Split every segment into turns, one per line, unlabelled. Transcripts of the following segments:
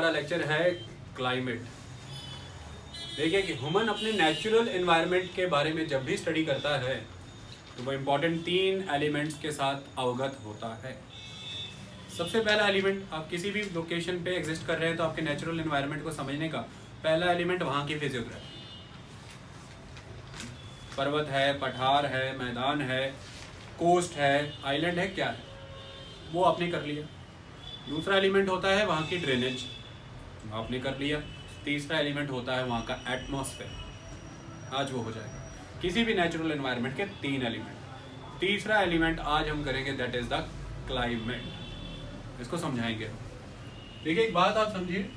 हमारा लेक्चर है क्लाइमेट। देखिए कि ह्यूमन अपने नेचुरल एनवायरनमेंट के बारे में जब भी स्टडी करता है तो वो इम्पोर्टेंट 3 एलिमेंट्स के साथ अवगत होता है। सबसे पहला एलिमेंट, आप किसी भी लोकेशन पे एग्जिस्ट कर रहे हैं तो आपके नेचुरल एनवायरनमेंट को समझने का पहला एलिमेंट वहाँ की फिजियोग्राफी। पर्वत है, पठार है, मैदान है, कोस्ट है, आइलैंड है, क्या है, वो आपने कर लिया। दूसरा एलिमेंट होता है वहाँ की ड्रेनेज, आपने कर लिया। तीसरा एलिमेंट होता है वहाँ का एटमॉस्फेयर, आज वो हो जाएगा। किसी भी नेचुरल एनवायरनमेंट के 3 एलिमेंट। तीसरा एलिमेंट आज हम करेंगे, दैट इज द क्लाइमेट। इसको समझाएंगे। देखिए एक बात आप समझिए,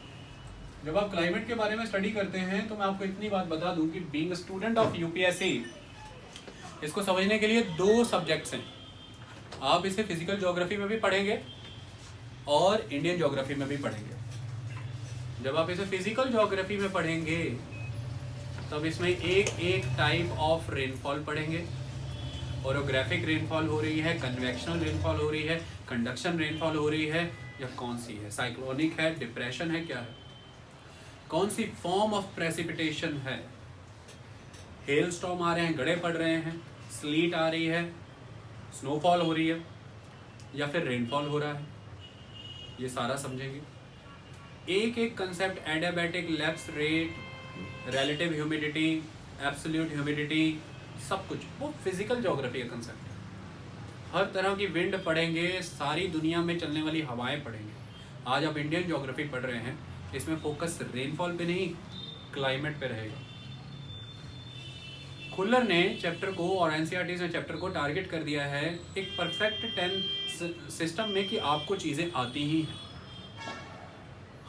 जब आप क्लाइमेट के बारे में स्टडी करते हैं तो मैं आपको इतनी बात बता दूं कि बीइंग स्टूडेंट ऑफ यूपीएससी, इसको समझने के लिए 2 सब्जेक्ट्स हैं। आप इसे फिजिकल ज्योग्राफी में भी पढ़ेंगे और इंडियन ज्योग्राफी में भी पढ़ेंगे। जब आप इसे फिजिकल ज्योग्राफी में पढ़ेंगे तब इसमें एक टाइप ऑफ रेनफॉल पढ़ेंगे। ओरोग्राफिक रेनफॉल हो रही है, कन्वेक्शनल रेनफॉल हो रही है, कंडक्शन रेनफॉल हो रही है, या कौन सी है, साइक्लोनिक है, डिप्रेशन है, क्या है, कौन सी फॉर्म ऑफ प्रेसिपिटेशन है, हेल स्टॉर्म आ रहे हैं, गड़े पड़ रहे हैं, स्लीट आ रही है, स्नोफॉल हो रही है, या फिर रेनफॉल हो रहा है, ये सारा समझेंगे। एक concept, adiabatic lapse rate, relative humidity, absolute humidity, सब कुछ वो फिजिकल ज्योग्राफी का कंसेप्ट है। हर तरह की विंड पढ़ेंगे, सारी दुनिया में चलने वाली हवाएं पढ़ेंगे। आज आप इंडियन ज्योग्राफी पढ़ रहे हैं, इसमें फोकस रेनफॉल पे नहीं, क्लाइमेट पे रहेगा। खुल्लर ने चैप्टर को और एनसीईआरटी ने चैप्टर को टारगेट कर दिया है एक परफेक्ट 10 सिस्टम में कि आपको चीज़ें आती ही हैं।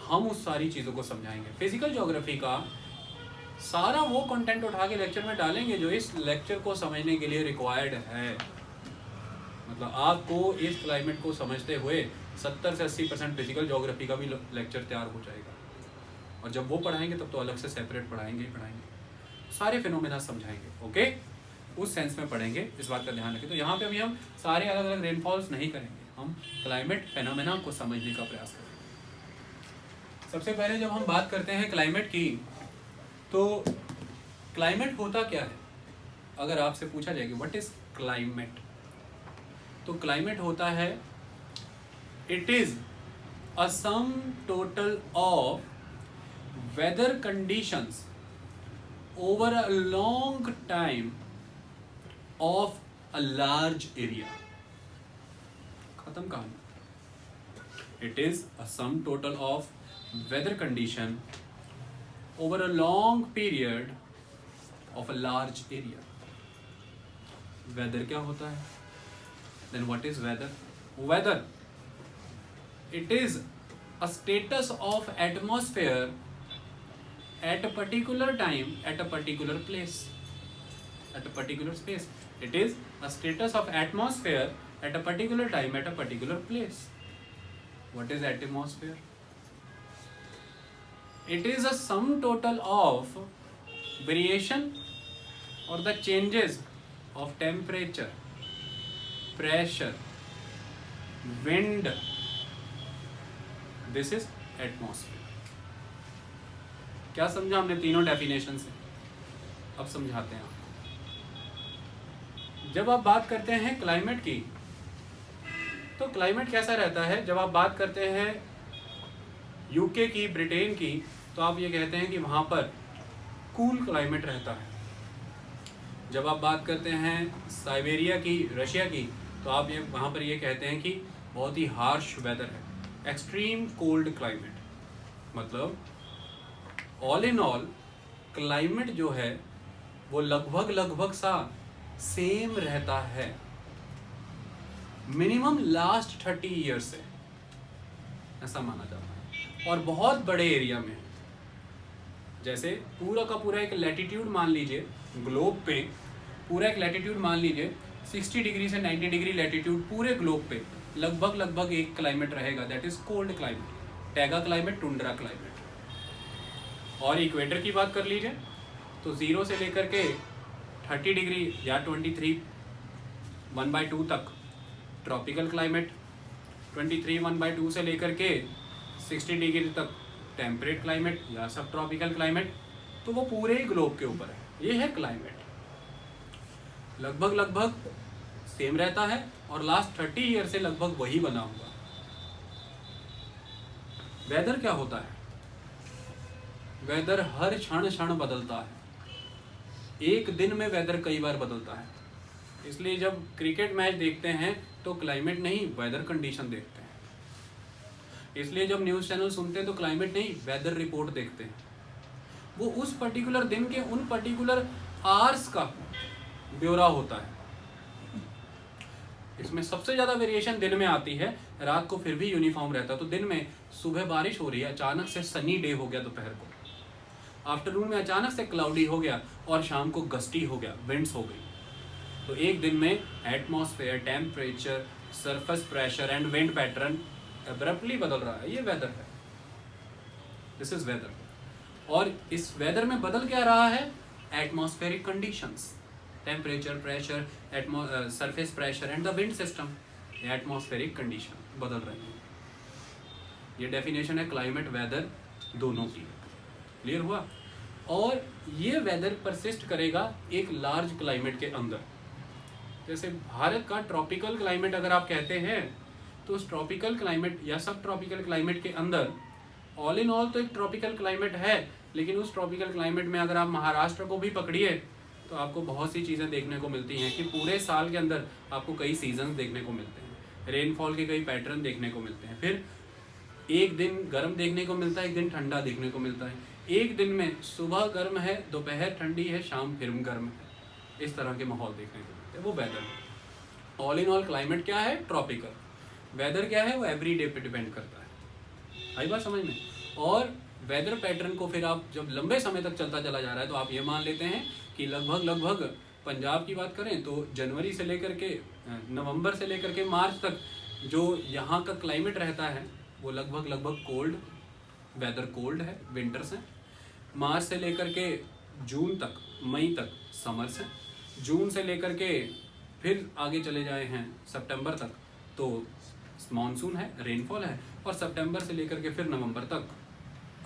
हम उस सारी चीज़ों को समझाएंगे। फिजिकल ज्योग्राफी का सारा वो कंटेंट उठा के लेक्चर में डालेंगे जो इस लेक्चर को समझने के लिए रिक्वायर्ड है। मतलब आपको इस क्लाइमेट को समझते हुए 70 से 80% फिजिकल ज्योग्राफी का भी लेक्चर तैयार हो जाएगा। और जब वो पढ़ाएंगे तब तो अलग से सेपरेट पढ़ाएंगे ही पढ़ाएंगे, सारे फिनोमेना समझाएंगे। ओके, उस सेंस में पढ़ेंगे, इस बात का ध्यान रखें। तो यहाँ पे अभी हम सारे अलग अलग रेनफॉल्स नहीं करेंगे, हम क्लाइमेट फिनोमेना को समझने का प्रयास करेंगे। सबसे पहले जब हम बात करते हैं क्लाइमेट की, तो क्लाइमेट होता क्या है? अगर आपसे पूछा जाए कि व्हाट इज क्लाइमेट, तो क्लाइमेट होता है, it is a sum total of weather conditions over a long time of a large area। खत्म कहानी। It is a sum total of weather condition over a long period of a large area। weather क्या होता है? Then what is weather? Weather, it is a status of atmosphere at a particular time, at a particular place, at a particular space। It is a status of atmosphere at a particular time, at a particular place। What is atmosphere? It is a sum total of variation or the changes of temperature, pressure, wind। This is atmosphere। क्या समझा हमने तीनों definition से? अब समझाते हैं। जब आप बात करते हैं क्लाइमेट की, तो क्लाइमेट कैसा रहता है? जब आप बात करते हैं यूके की, ब्रिटेन की, तो आप ये कहते हैं कि वहाँ पर कूल क्लाइमेट रहता है। जब आप बात करते हैं साइबेरिया की, रशिया की, तो आप ये वहाँ पर ये कहते हैं कि बहुत ही हार्श वेदर है, एक्सट्रीम कोल्ड क्लाइमेट। मतलब ऑल इन ऑल क्लाइमेट जो है वो लगभग सा सेम रहता है, मिनिमम लास्ट 30 ईयर्स से, ऐसा माना जाता है। और बहुत बड़े एरिया में, जैसे पूरा का पूरा एक लैटिट्यूड मान लीजिए, ग्लोब पे पूरा एक लैटिट्यूड मान लीजिए, 60 डिग्री से 90 डिग्री लैटिट्यूड पूरे ग्लोब पे लगभग एक क्लाइमेट रहेगा, that is cold climate, taiga climate, tundra climate. और इक्वेटर की बात कर लीजिए तो 0 से लेकर के 30 डिग्री या 23 1/2 तक ट्रॉपिकल क्लाइमेट, 23 1/2 से लेकर के 60 डिग्री तक टेम्परेट क्लाइमेट या सब ट्रॉपिकल क्लाइमेट, तो वो पूरे ही ग्लोब के ऊपर है। ये है क्लाइमेट, लगभग सेम रहता है और लास्ट 30 ईयर से लगभग वही बना हुआ। वेदर क्या होता है? वेदर हर क्षण बदलता है। एक दिन में वेदर कई बार बदलता है। इसलिए जब क्रिकेट मैच देखते हैं तो क्लाइमेट नहीं, वेदर कंडीशन देखते हैं। इसलिए जब न्यूज़ चैनल सुनते हैं तो क्लाइमेट नहीं, वेदर रिपोर्ट देखते हैं। वो उस पर्टिकुलर दिन के उन पर्टिकुलर आवर्स का ब्यौरा होता है। इसमें सबसे ज़्यादा वेरिएशन दिन में आती है, रात को फिर भी यूनिफॉर्म रहता है। तो दिन में सुबह बारिश हो रही है, अचानक से सनी डे हो गया दोपहर को, आफ्टरनून में अचानक से क्लाउडी हो गया और शाम को गस्टी हो गया, विंड्स हो गई। तो एक दिन में atmosphere, temperature, surface pressure and wind pattern abruptly बदल रहा है। ये वेदर है, दिस इज वेदर। और इस वेदर में बदल क्या रहा है? Atmospheric conditions, temperature, pressure, surface pressure and the wind system. Atmospheric condition बदल रही है। ये डेफिनेशन है क्लाइमेट वेदर दोनों की। क्लियर हुआ? और ये वेदर परसिस्ट करेगा एक लार्ज क्लाइमेट के अंदर। जैसे भारत का ट्रॉपिकल क्लाइमेट अगर आप कहते हैं तो उस ट्रॉपिकल क्लाइमेट या सब ट्रॉपिकल क्लाइमेट के अंदर ऑल इन ऑल तो एक ट्रॉपिकल क्लाइमेट है, लेकिन उस ट्रॉपिकल क्लाइमेट में अगर आप महाराष्ट्र को भी पकड़िए तो आपको बहुत सी चीज़ें देखने को मिलती हैं कि पूरे साल के अंदर आपको कई सीजन्स देखने को मिलते हैं, रेनफॉल के कई पैटर्न देखने को मिलते हैं। फिर एक दिन गर्म देखने को मिलता है, एक दिन ठंडा देखने को मिलता है। एक दिन में सुबह गर्म है, दोपहर ठंडी है, शाम फिर गर्म है। इस तरह के माहौल देखने को मिलते हैं, वो वेदर है। ऑल इन ऑल क्लाइमेट क्या है? ट्रॉपिकल। वेदर क्या है? वो एवरी डे पे डिपेंड करता है। आई बात समझ में? और वेदर पैटर्न को फिर आप जब लंबे समय तक चलता चला जा रहा है तो आप ये मान लेते हैं कि लगभग पंजाब की बात करें तो जनवरी से लेकर के नवंबर से लेकर के मार्च तक जो यहाँ का क्लाइमेट रहता है वो लगभग कोल्ड, वेदर कोल्ड है, विंटर्स हैं। मार्च से लेकर के जून तक, मई तक समर्स हैं। जून से लेकर के फिर आगे चले जाए हैं सितंबर तक तो मानसून है, रेनफॉल है। और सितंबर से लेकर के फिर नवंबर तक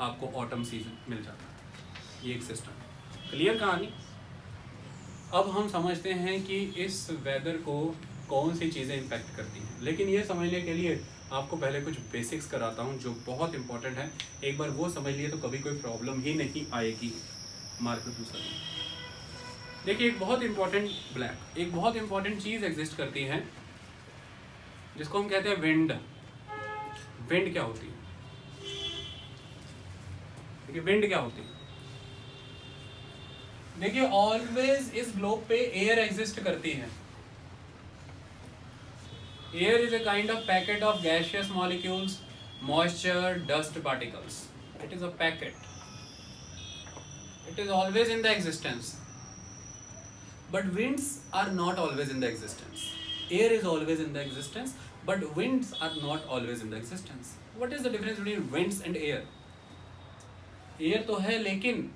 आपको ऑटम सीजन मिल जाता है। ये एक सिस्टम है। क्लियर कहानी? अब हम समझते हैं कि इस वेदर को कौन सी चीज़ें इम्पैक्ट करती हैं, लेकिन ये समझने के लिए आपको पहले कुछ बेसिक्स कराता हूँ जो बहुत इंपॉर्टेंट है। एक बार वो समझ लिए तो कभी कोई प्रॉब्लम ही नहीं आएगी मार्केट दूसरा। देखिए एक बहुत इंपॉर्टेंट चीज़ एग्जिस्ट करती है जिसको हम कहते हैं विंड। विंड क्या होती है? देखिए विंड क्या होती है? देखिए ऑलवेज इस ग्लोब पे एयर एग्जिस्ट करती है। Air is a kind of packet of gaseous molecules, moisture, dust particles. It is a packet. It is always in the existence. But winds are not always in the existence. Air is always in the existence, but winds are not always in the existence. What is the difference between winds and air? Air तो है, लेकिन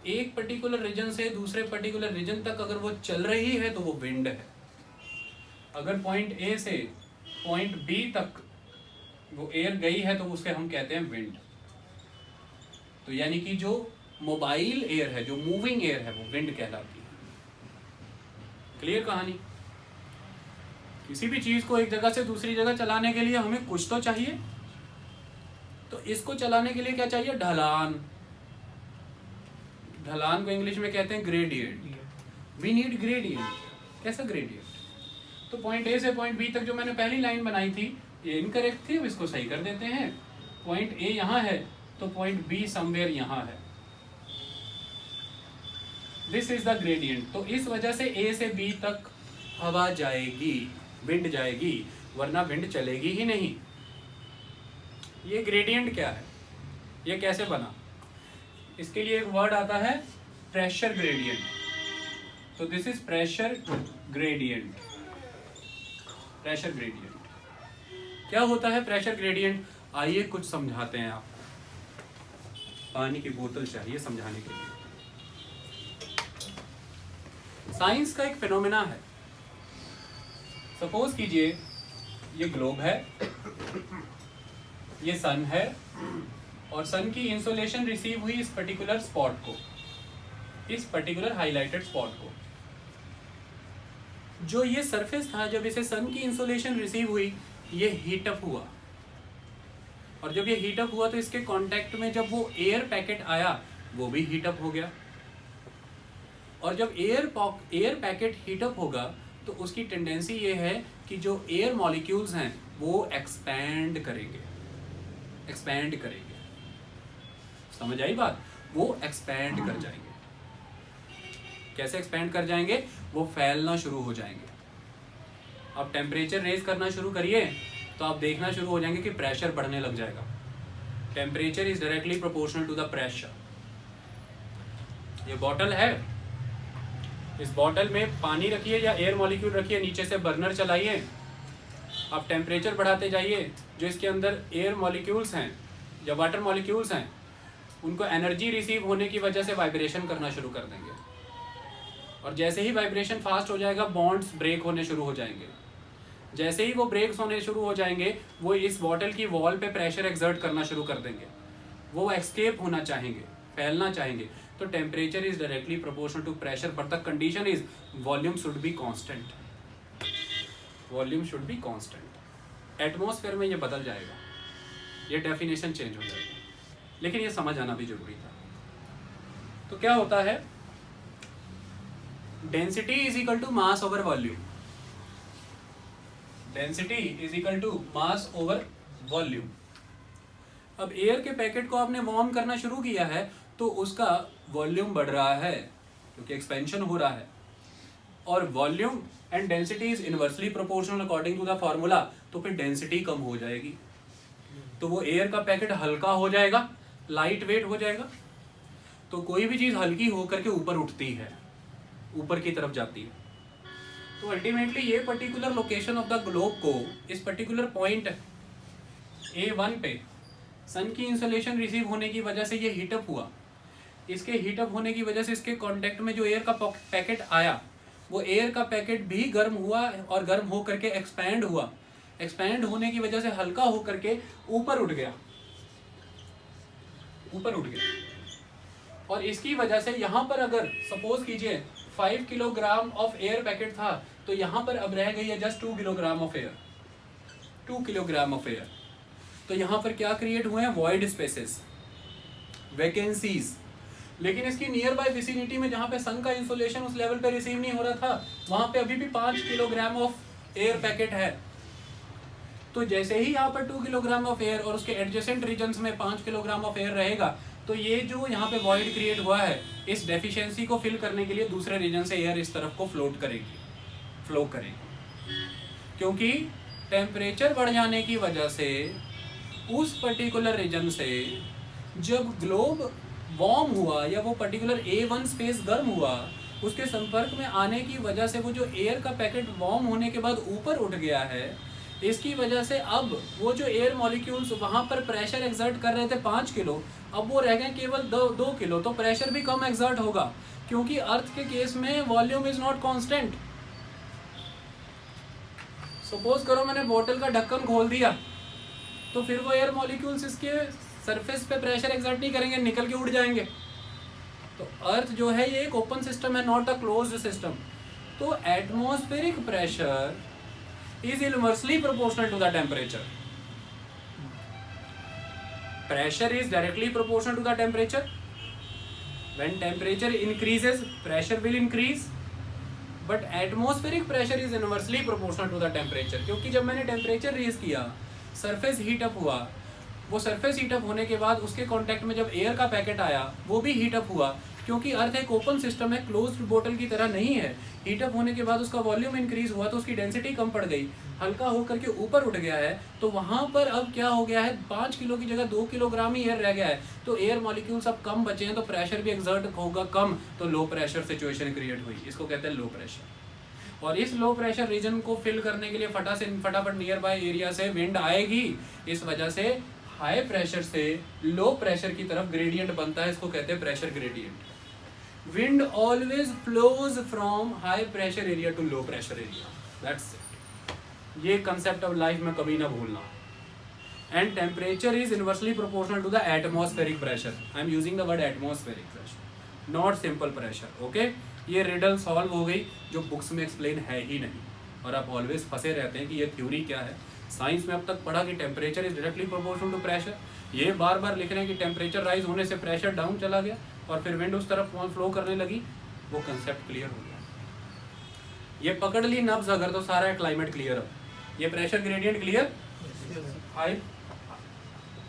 एक particular reason से दूसरे particular reason तक अगर वो चल रही है तो वो विंड है। अगर पॉइंट ए से पॉइंट बी तक वो एयर गई है तो उसके हम कहते हैं विंड। तो यानी कि जो मोबाइल एयर है, जो मूविंग एयर है, वो विंड कहलाती है। क्लियर कहानी? किसी भी चीज को एक जगह से दूसरी जगह चलाने के लिए हमें कुछ तो चाहिए। तो इसको चलाने के लिए क्या चाहिए? ढलान। ढलान को इंग्लिश में कहते हैं ग्रेडियंट। We need gradient. कैसा ग्रेडियंट? तो पॉइंट ए से पॉइंट बी तक जो मैंने पहली लाइन बनाई थी ये इनकरेक्ट थी, अब इसको सही कर देते हैं। पॉइंट ए यहाँ है तो पॉइंट बी समवेयर यहाँ है। This is the gradient. तो इस वजह से ए से बी तक हवा जाएगी, विंड जाएगी, वरना विंड चलेगी ही नहीं। ये ग्रेडियंट क्या है? ये कैसे बना? इसके लिए एक वर्ड आता है प्रेशर ग्रेडियंट। तो this is pressure gradient. Pressure gradient क्या होता है? प्रेशर ग्रेडियंट आइए कुछ समझाते हैं आपको। पानी की बोतल चाहिए समझाने के लिए। साइंस का एक फिनोमेना है। सपोज कीजिए ये ग्लोब है, ये सन है और सन की इंसोलेशन रिसीव हुई इस पर्टिकुलर स्पॉट को, इस पर्टिकुलर हाईलाइटेड स्पॉट को। जो ये सरफेस था, जब इसे सन की इंसोलेशन रिसीव हुई, ये हीटअप हुआ, और जब ये हीटअप हुआ तो इसके कांटेक्ट में जब वो एयर पैकेट आया वो भी हीटअप हो गया। और जब एयर पैकेट हीटअप होगा तो उसकी टेंडेंसी ये है कि जो एयर मॉलिक्यूल्स हैं वो एक्सपैंड करेंगे, एक्सपैंड करेंगे। समझ आई बात? वो एक्सपैंड कर जाएंगे। कैसे एक्सपैंड कर जाएंगे? वो फैलना शुरू हो जाएंगे। अब टेम्परेचर रेज करना शुरू करिए तो आप देखना शुरू हो जाएंगे कि प्रेशर बढ़ने लग जाएगा। Temperature is directly proportional to the pressure. ये बॉटल है, इस बॉटल में पानी रखिए या एयर मॉलिक्यूल रखिए, नीचे से बर्नर चलाइए, आप टेम्परेचर बढ़ाते जाइए। जो इसके अंदर एयर मॉलिक्यूल्स हैं या वाटर मॉलिक्यूल्स हैं, उनको एनर्जी रिसीव होने की वजह से वाइब्रेशन करना शुरू कर देंगे, और जैसे ही वाइब्रेशन फास्ट हो जाएगा बॉन्ड्स ब्रेक होने शुरू हो जाएंगे। जैसे ही वो ब्रेक्स होने शुरू हो जाएंगे, वो इस बॉटल की वॉल पे प्रेशर एक्सर्ट करना शुरू कर देंगे। वो एस्केप होना चाहेंगे, फैलना चाहेंगे। तो temperature is directly proportional to pressure, but the condition is volume should be constant. Volume should be constant. Atmosphere में ये बदल जाएगा, ये डेफिनेशन चेंज हो जाएगी, लेकिन ये समझ आना भी जरूरी था। तो क्या होता है? Density is equal to mass over volume. Density is equal to mass over volume. अब एयर के पैकेट को आपने वार्म करना शुरू किया है तो उसका वॉल्यूम बढ़ रहा है क्योंकि एक्सपेंशन हो रहा है, और volume and density is inversely proportional according to the formula. तो फिर डेंसिटी कम हो जाएगी, तो वो एयर का पैकेट हल्का हो जाएगा, लाइट वेट हो जाएगा। तो कोई भी चीज हल्की होकर के ऊपर उठती है, ऊपर की तरफ जाती है। तो अल्टीमेटली ये particular location of the globe को, इस पर्टिकुलर पॉइंट A1 पे सन की इंसोलेशन रिसीव होने की वजह से ये हीटअप हुआ। इसके हीटअप होने की वजह से इसके कांटेक्ट में जो एयर का पैकेट आया, वो एयर का पैकेट भी गर्म हुआ, और गर्म हो करके एक्सपैंड हुआ। एक्सपैंड होने की वजह से हल्का हो करके ऊपर उठ गया, ऊपर उठ गया। और इसकी वजह से यहाँ पर अगर सपोज कीजिए 5 किलोग्राम ऑफ एयर पैकेट था, तो यहाँ पर अब रह गई है just 2 kilogram of air, 2 kilogram of air. तो यहाँ पर क्या क्रिएट हुए हैं? Void spaces, vacancies. लेकिन इसकी नियर बाय विसिनिटी में जहाँ पे सन का इंसोलेशन उस लेवल पे रिसीव नहीं हो रहा था, वहाँ पे अभी भी 5 किलोग्राम ऑफ एयर पैकेट है। तो जैसे ही यहाँ पर 2 किलोग्राम ऑफ एयर और उसके एडजेसेंट रीजन्स में 5 किलोग्राम ऑफ एयर रहेगा, तो ये जो यहाँ पे वॉइड क्रिएट हुआ है, इस डेफिशिएंसी को फिल करने के लिए दूसरे रीजन से एयर इस तरफ को फ्लो करेगी। क्योंकि टेम्परेचर बढ़ जाने की वजह से उस पर्टिकुलर रीजन से जब ग्लोब वार्म हुआ या वो पर्टिकुलर A1 स्पेस गर्म हुआ, उसके संपर्क में आने की वजह से वो जो एयर का पैकेट वार्म होने के बाद ऊपर उठ गया है, इसकी वजह से अब वो जो एयर मॉलिक्यूल्स वहाँ पर प्रेशर एक्सर्ट कर रहे थे 5 किलो, अब वो रह गए केवल 2 किलो। तो प्रेशर भी कम एक्सर्ट होगा, क्योंकि अर्थ के केस में volume is not constant. Suppose करो मैंने बोतल का ढक्कन खोल दिया, तो फिर वो एयर मॉलिक्यूल्स इसके सरफेस पे प्रेशर एक्सर्ट नहीं करेंगे, निकल के उड़ जाएंगे। तो अर्थ जो है ये एक ओपन सिस्टम है, नॉट अ क्लोज्ड सिस्टम। तो atmospheric pressure is inversely proportional to the temperature. Pressure is directly proportional to the temperature. When temperature increases, pressure will increase. But atmospheric pressure is inversely proportional to the temperature. क्योंकि जब मैंने temperature raise किया, surface heat up हुआ, वो surface heat up होने के बाद उसके कांटेक्ट में जब एयर का पैकेट आया, वो भी हीटअप हुआ। क्योंकि अर्थ एक ओपन सिस्टम है, क्लोज्ड बोतल की तरह नहीं है। हीटअप होने के बाद उसका वॉल्यूम इंक्रीज हुआ, तो उसकी डेंसिटी कम पड़ गई, हल्का होकर के ऊपर उठ गया है। तो वहाँ पर अब क्या हो गया है? 5 किलो की जगह 2 किलोग्राम ही एयर रह गया है। तो एयर मॉलिक्यूल्स अब कम बचे हैं, तो प्रेशर भी एक्सर्ट होगा कम, तो लो प्रेशर सिचुएशन क्रिएट हुई। इसको कहते हैं लो प्रेशर। और इस लो प्रेशर रीजन को फिल करने के लिए फटाफट नियर बाय एरिया से विंड आएगी। इस वजह से हाई प्रेशर से लो प्रेशर की तरफ ग्रेडियंट बनता है, इसको कहते हैं pressure gradient. Wind always flows from high pressure area to low pressure area, that's it. ये कंसेप्ट ऑफ लाइफ में कभी ना भूलना। and temperature is inversely proportional to the atmospheric pressure. I am using the word atmospheric pressure, not simple pressure. Okay, ये riddle solve हो गई जो books में एक्सप्लेन है ही नहीं, और आप ऑलवेज फंसे रहते हैं कि ये थ्योरी क्या है। साइंस में अब तक पढ़ा कि temperature is directly proportional to pressure, ये बार बार लिख रहे हैं कि टेम्परेचर राइज होने से प्रेशर डाउन चला गया और फिर विंड उस तरफ फ्लो करने लगी, वो कंसेप्ट क्लियर हो गया। ये पकड़ ली नब्ज अगर तो सारा क्लाइमेट क्लियर हो। ये pressure gradient clear,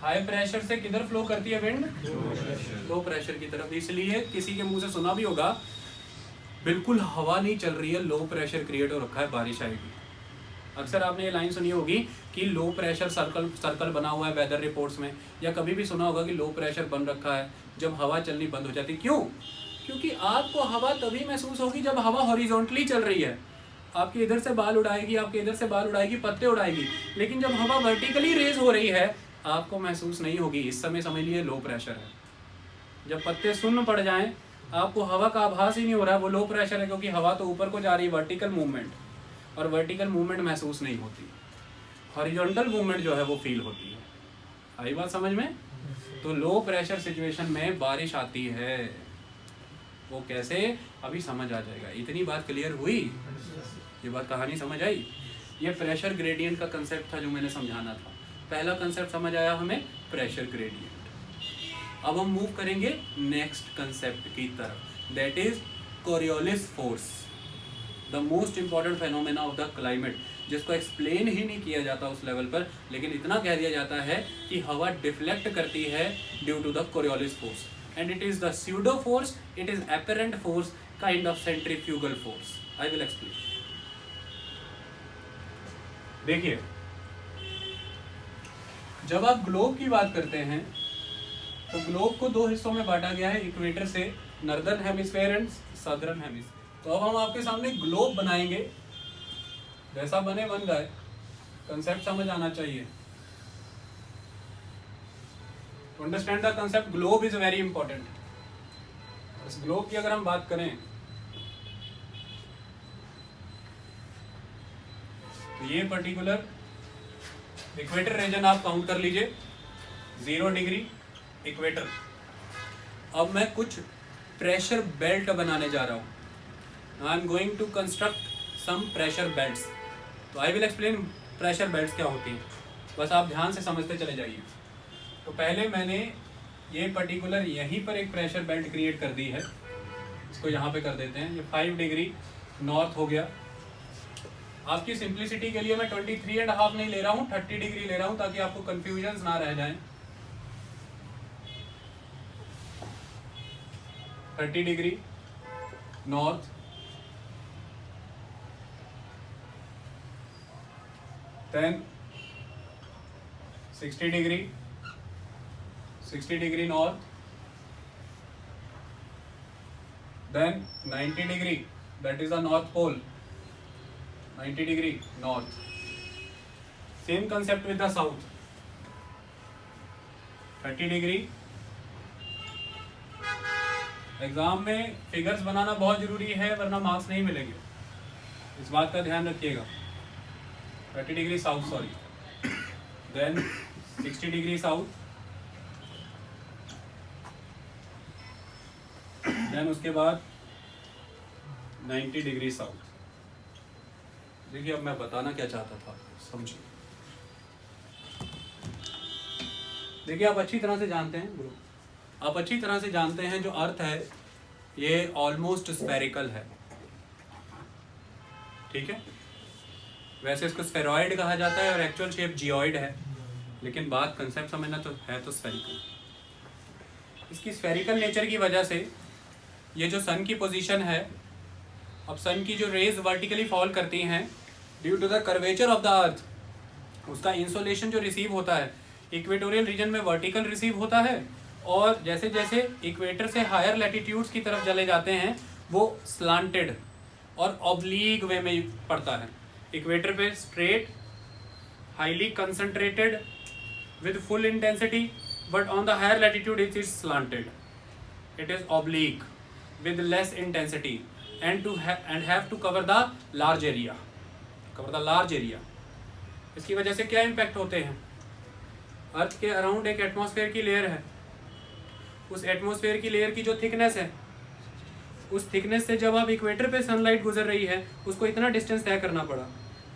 high pressure से किधर फ्लो करती है विंड, लो प्रेशर की तरफ। इसलिए किसी के मुंह से सुना भी होगा बिल्कुल हवा नहीं चल रही है, लो प्रेशर क्रिएट हो रखा है, बारिश आएगी। अक्सर आपने ये लाइन सुनी होगी कि लो प्रेशर सर्कल बना हुआ है वेदर रिपोर्ट्स में, या कभी भी सुना होगा कि लो प्रेशर बन रखा है जब हवा चलनी बंद हो जाती। क्यों? क्योंकि आपको हवा तभी महसूस होगी जब हवा हॉरिजॉन्टली चल रही है, आपके इधर से बाल उड़ाएगी, आपके इधर से बाल उड़ाएगी, पत्ते उड़ाएगी। लेकिन जब हवा वर्टिकली रेज हो रही है आपको महसूस नहीं होगी, इस समय समझ लिए लो प्रेशर है। जब पत्ते सुन्न पड़ जाएं आपको हवा का आभास ही नहीं हो रहा है, वो लो प्रेशर है, क्योंकि हवा तो ऊपर को जा रही है, वर्टिकल मूवमेंट, और वर्टिकल मूवमेंट महसूस नहीं होती, हॉरिजॉन्टल मूवमेंट जो है वो फील होती है। आई बात समझ में? तो लो प्रेशर सिचुएशन में बारिश आती है, वो कैसे अभी समझ आ जाएगा। इतनी बात क्लियर हुई? ये बात कहानी समझ आई? ये प्रेशर ग्रेडियंट का कंसेप्ट था जो मैंने समझाना था। पहला कंसेप्ट समझ आया हमें, प्रेशर ग्रेडियंट। अब हम मूव करेंगे नेक्स्ट कंसेप्ट की तरफ, that is Coriolis force, the most important phenomena of the climate, जिसको एक्सप्लेन ही नहीं किया जाता उस लेवल पर, लेकिन इतना कह दिया जाता है कि हवा डिफ्लेक्ट करती है due to the Coriolis force, and it is the pseudo force, it is apparent force, kind of centrifugal force. I will explain. देखिए, जब आप ग्लोब की बात करते हैं तो ग्लोब को दो हिस्सों में बांटा गया है इक्वेटर से, northern hemisphere and southern hemisphere. तो अब हम आपके सामने ग्लोब बनाएंगे, जैसा बने बन जाए, कंसेप्ट समझ आना चाहिए। To understand the concept globe is very important. इस ग्लोब की अगर हम बात करें तो ये पर्टिकुलर इक्वेटर रीजन आप काउंट कर लीजिए, 0 डिग्री इक्वेटर। अब मैं कुछ प्रेशर बेल्ट बनाने जा रहा हूँ। I am going to construct some pressure belts. तो I will explain pressure belts क्या होती हैं, बस आप ध्यान से समझते चले जाइए। तो पहले मैंने ये पर्टिकुलर यहीं पर एक प्रेशर बेल्ट क्रिएट कर दी है, इसको यहाँ पे कर देते हैं। ये 5 डिग्री नॉर्थ हो गया। आपकी सिंप्लिसिटी के लिए मैं 23.5 नहीं ले रहा हूँ, 30 डिग्री ले रहा हूँ, ताकि आपको कंफ्यूजन ना रह जाए। 30 degree north, then 60 degree north, then 90 degree, that is the north pole, 90 degree north. Same concept with the south, 30 degree. Exam में फिगर्स बनाना बहुत जरूरी है, वरना मार्क्स नहीं मिलेंगे, इस बात का ध्यान रखिएगा। 30 degree south, sorry, then 60 degree south, then उसके बाद 90 डिग्री साउथ। देखिए अब मैं बताना क्या चाहता था, समझिए। देखिए आप अच्छी तरह से जानते हैं ग्रुप, आप अच्छी तरह से जानते हैं जो अर्थ है ये ऑलमोस्ट स्फेरिकल है, ठीक है। वैसे इसको स्फेरॉइड कहा जाता है और एक्चुअल शेप जियोइड है, लेकिन बात कंसेप्ट समझना तो है तो स्फेरिकल। इसकी स्फेरिकल नेचर की वजह से ये जो सन की पोजीशन है, अब सन की जो रेज वर्टिकली फॉल करती हैं due to the curvature of the earth, उसका इंसोलेशन जो रिसीव होता है इक्वेटोरियल रीजन में वर्टिकल रिसीव होता है, और जैसे जैसे इक्वेटर से हायर लैटिट्यूड्स की तरफ चले जाते हैं वो स्लांटेड और ऑब्लीक वे में पड़ता है। इक्वेटर पे straight, highly concentrated with full intensity, but on the higher latitude it is slanted, it is oblique with less intensity and have to cover the large area, इसकी वजह से क्या इम्पैक्ट होते हैं? अर्थ के अराउंड एक एटमॉस्फेयर की लेयर है, उस एटमॉस्फेयर की लेयर की जो थिकनेस है, उस थिकनेस से जब आप इक्वेटर पे सनलाइट गुजर रही है उसको इतना डिस्टेंस तय करना पड़ा,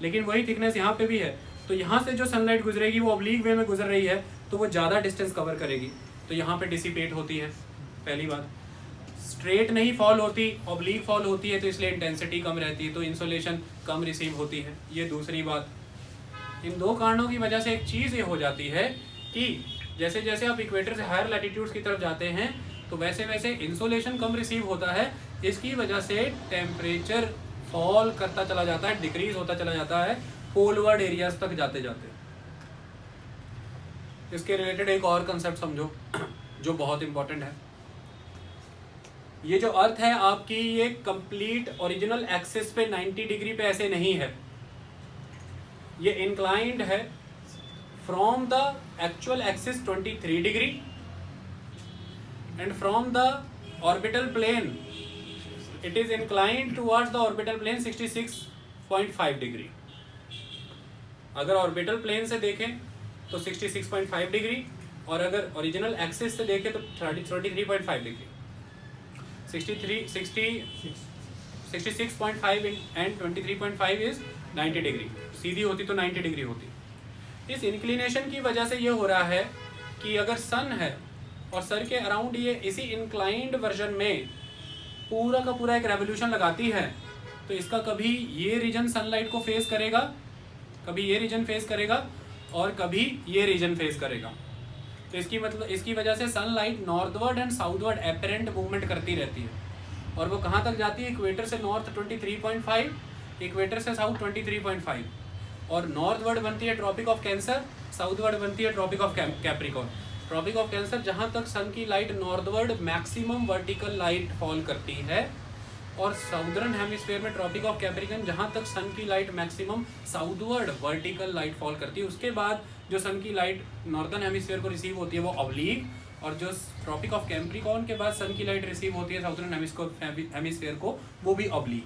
लेकिन वही थिकनेस यहाँ पे भी है, तो यहाँ से जो सनलाइट गुजरेगी वो ऑब्लीक वे में गुजर रही है तो वो ज़्यादा डिस्टेंस कवर करेगी, तो यहाँ पे डिसिपेट होती है। पहली बात, स्ट्रेट नहीं फॉल होती, ऑब्लीक फॉल होती है, तो इसलिए इंटेंसिटी कम रहती है, तो इंसोलेशन कम रिसीव होती है। ये दूसरी बात। इन दो कारणों की वजह से एक चीज़ ये हो जाती है कि जैसे जैसे आप इक्वेटर से हायर लैटिट्यूड्स की तरफ जाते हैं तो वैसे वैसे इंसोलेशन कम रिसीव होता है, इसकी वजह से टेम्परेचर फॉल करता चला जाता है, डिक्रीज होता चला जाता है पोलवर्ड एरियाज तक जाते जाते। इसके रिलेटेड एक और कंसेप्ट समझो जो बहुत इंपॉर्टेंट है। ये जो अर्थ है आपकी, ये कंप्लीट ओरिजिनल एक्सिस पे 90 डिग्री पे ऐसे नहीं है, ये इंक्लाइंड है from the actual axis 23 degree and from the orbital plane it is inclined towards the orbital plane 66.5 degree. अगर ऑर्बिटल प्लेन से देखें तो 66.5 डिग्री, और अगर ओरिजिनल एक्सिस से देखें तो 33.5 डिग्री। 66.5 and 23.5 is 90 degree. सीधी होती तो 90 डिग्री होती। इस इंक्लिनेशन की वजह से ये हो रहा है कि अगर सन है और सर के अराउंड ये इसी इंक्लाइंड वर्जन में पूरा का पूरा एक रेवोल्यूशन लगाती है, तो इसका कभी ये रीजन सनलाइट को फेस करेगा, कभी ये रीजन फेस करेगा और कभी ये रीजन फेस करेगा। तो इसकी वजह से sunlight northward and southward apparent movement करती रहती है, और वो कहाँ तक जाती है? इक्वेटर से नॉर्थ 23.5, इक्वेटर से साउथ 23.5, और नॉर्थवर्ड बनती है ट्रॉपिक ऑफ कैंसर, साउथवर्ड बनती है tropic of Capricorn. Tropic of Cancer जहाँ तक सन की light northward maximum vertical light fall करती है, और साउदर्न हेमिस्फीयर में ट्रॉपिक ऑफ कैप्रिकॉर्न जहाँ तक सन की light maximum southward vertical light fall करती है। उसके बाद जो सन की लाइट नॉर्दर्न हेमिस्फीयर को रिसीव होती है वो ऑब्लीक, और जो ट्रॉपिक ऑफ कैप्रिकॉर्न के बाद सन की लाइट रिसीव होती है साउदर्न हेमिस्फीयर को, वो भी ऑब्लीक।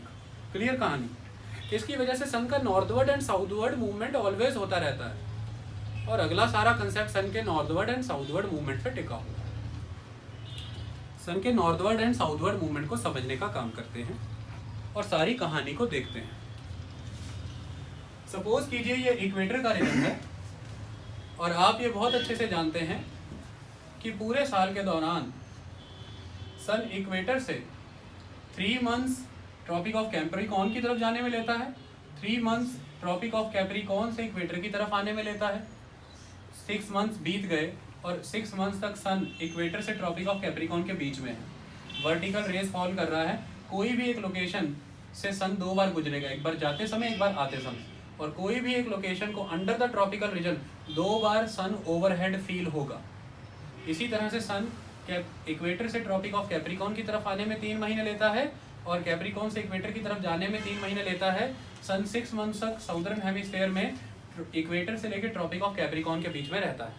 क्लियर कहानी? इसकी वजह से सन का northward and southward movement always होता रहता है, और अगला सारा कंसेप्ट सन के नॉर्थवर्ड एंड साउथवर्ड मूवमेंट पे टिका हुआ है। सन के नॉर्थवर्ड एंड साउथवर्ड मूवमेंट को समझने का काम करते हैं और सारी कहानी को देखते हैं। सपोज कीजिए ये इक्वेटर का रीजन है, और आप ये बहुत अच्छे से जानते हैं कि पूरे साल के दौरान सन इक्वेटर से 3 मंथ्स ट्रॉपिक ऑफ कैप्रिकॉर्न की तरफ जाने में लेता है, 3 मंथ्स ट्रॉपिक ऑफ कैप्रिकॉर्न से इक्वेटर की तरफ आने में लेता है। 6 मंथ्स बीत गए और 6 मंथ्स तक सन इक्वेटर से ट्रॉपिक ऑफ कैप्रिकॉर्न के बीच में है, वर्टिकल रेस फॉल कर रहा है। कोई भी एक लोकेशन से सन 2 बार गुजरेगा, एक बार जाते समय एक बार आते समय, और कोई भी एक लोकेशन को अंडर द ट्रॉपिकल रीजन 2 बार सन ओवरहेड फील होगा। इसी तरह से सन इक्वेटर से ट्रॉपिक ऑफ कैप्रिकॉर्न की तरफ आने में 3 महीने लेता है, और कैप्रिकॉर्न से इक्वेटर की तरफ जाने में 3 महीने लेता है। सन 6 मंथ्स तक साउदर्न हेमिस्फीयर में इक्वेटर से लेकर ट्रॉपिक ऑफ कैप्रिकॉर्न के बीच में रहता है।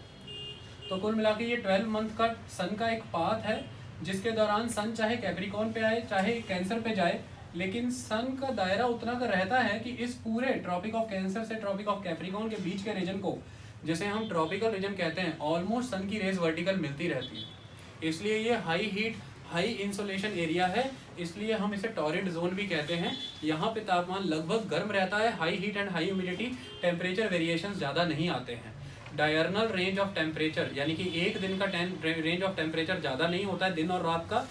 तो कुल मिला के ये 12 मंथ का सन का एक पाथ है, जिसके दौरान सन चाहे कैप्रिकॉर्न पे आए चाहे कैंसर पे जाए, लेकिन सन का दायरा उतना का रहता है कि इस पूरे ट्रॉपिक ऑफ कैंसर से ट्रॉपिक ऑफ कैप्रिकॉर्न के बीच के रीजन को, जिसे हम ट्रॉपिकल रीजन कहते हैं, ऑलमोस्ट सन की रेस वर्टिकल मिलती रहती है। इसलिए ये high heat high insolation area है, इसलिए हम इसे टॉरिड जोन भी कहते हैं। यहाँ पे तापमान लगभग गर्म रहता है, high heat and high humidity, temperature variations ज़्यादा नहीं आते हैं। डायरनल रेंज ऑफ टेम्परेचर, यानी कि एक दिन का रेंज ऑफ टेम्परेचर ज़्यादा नहीं होता है, दिन और रात का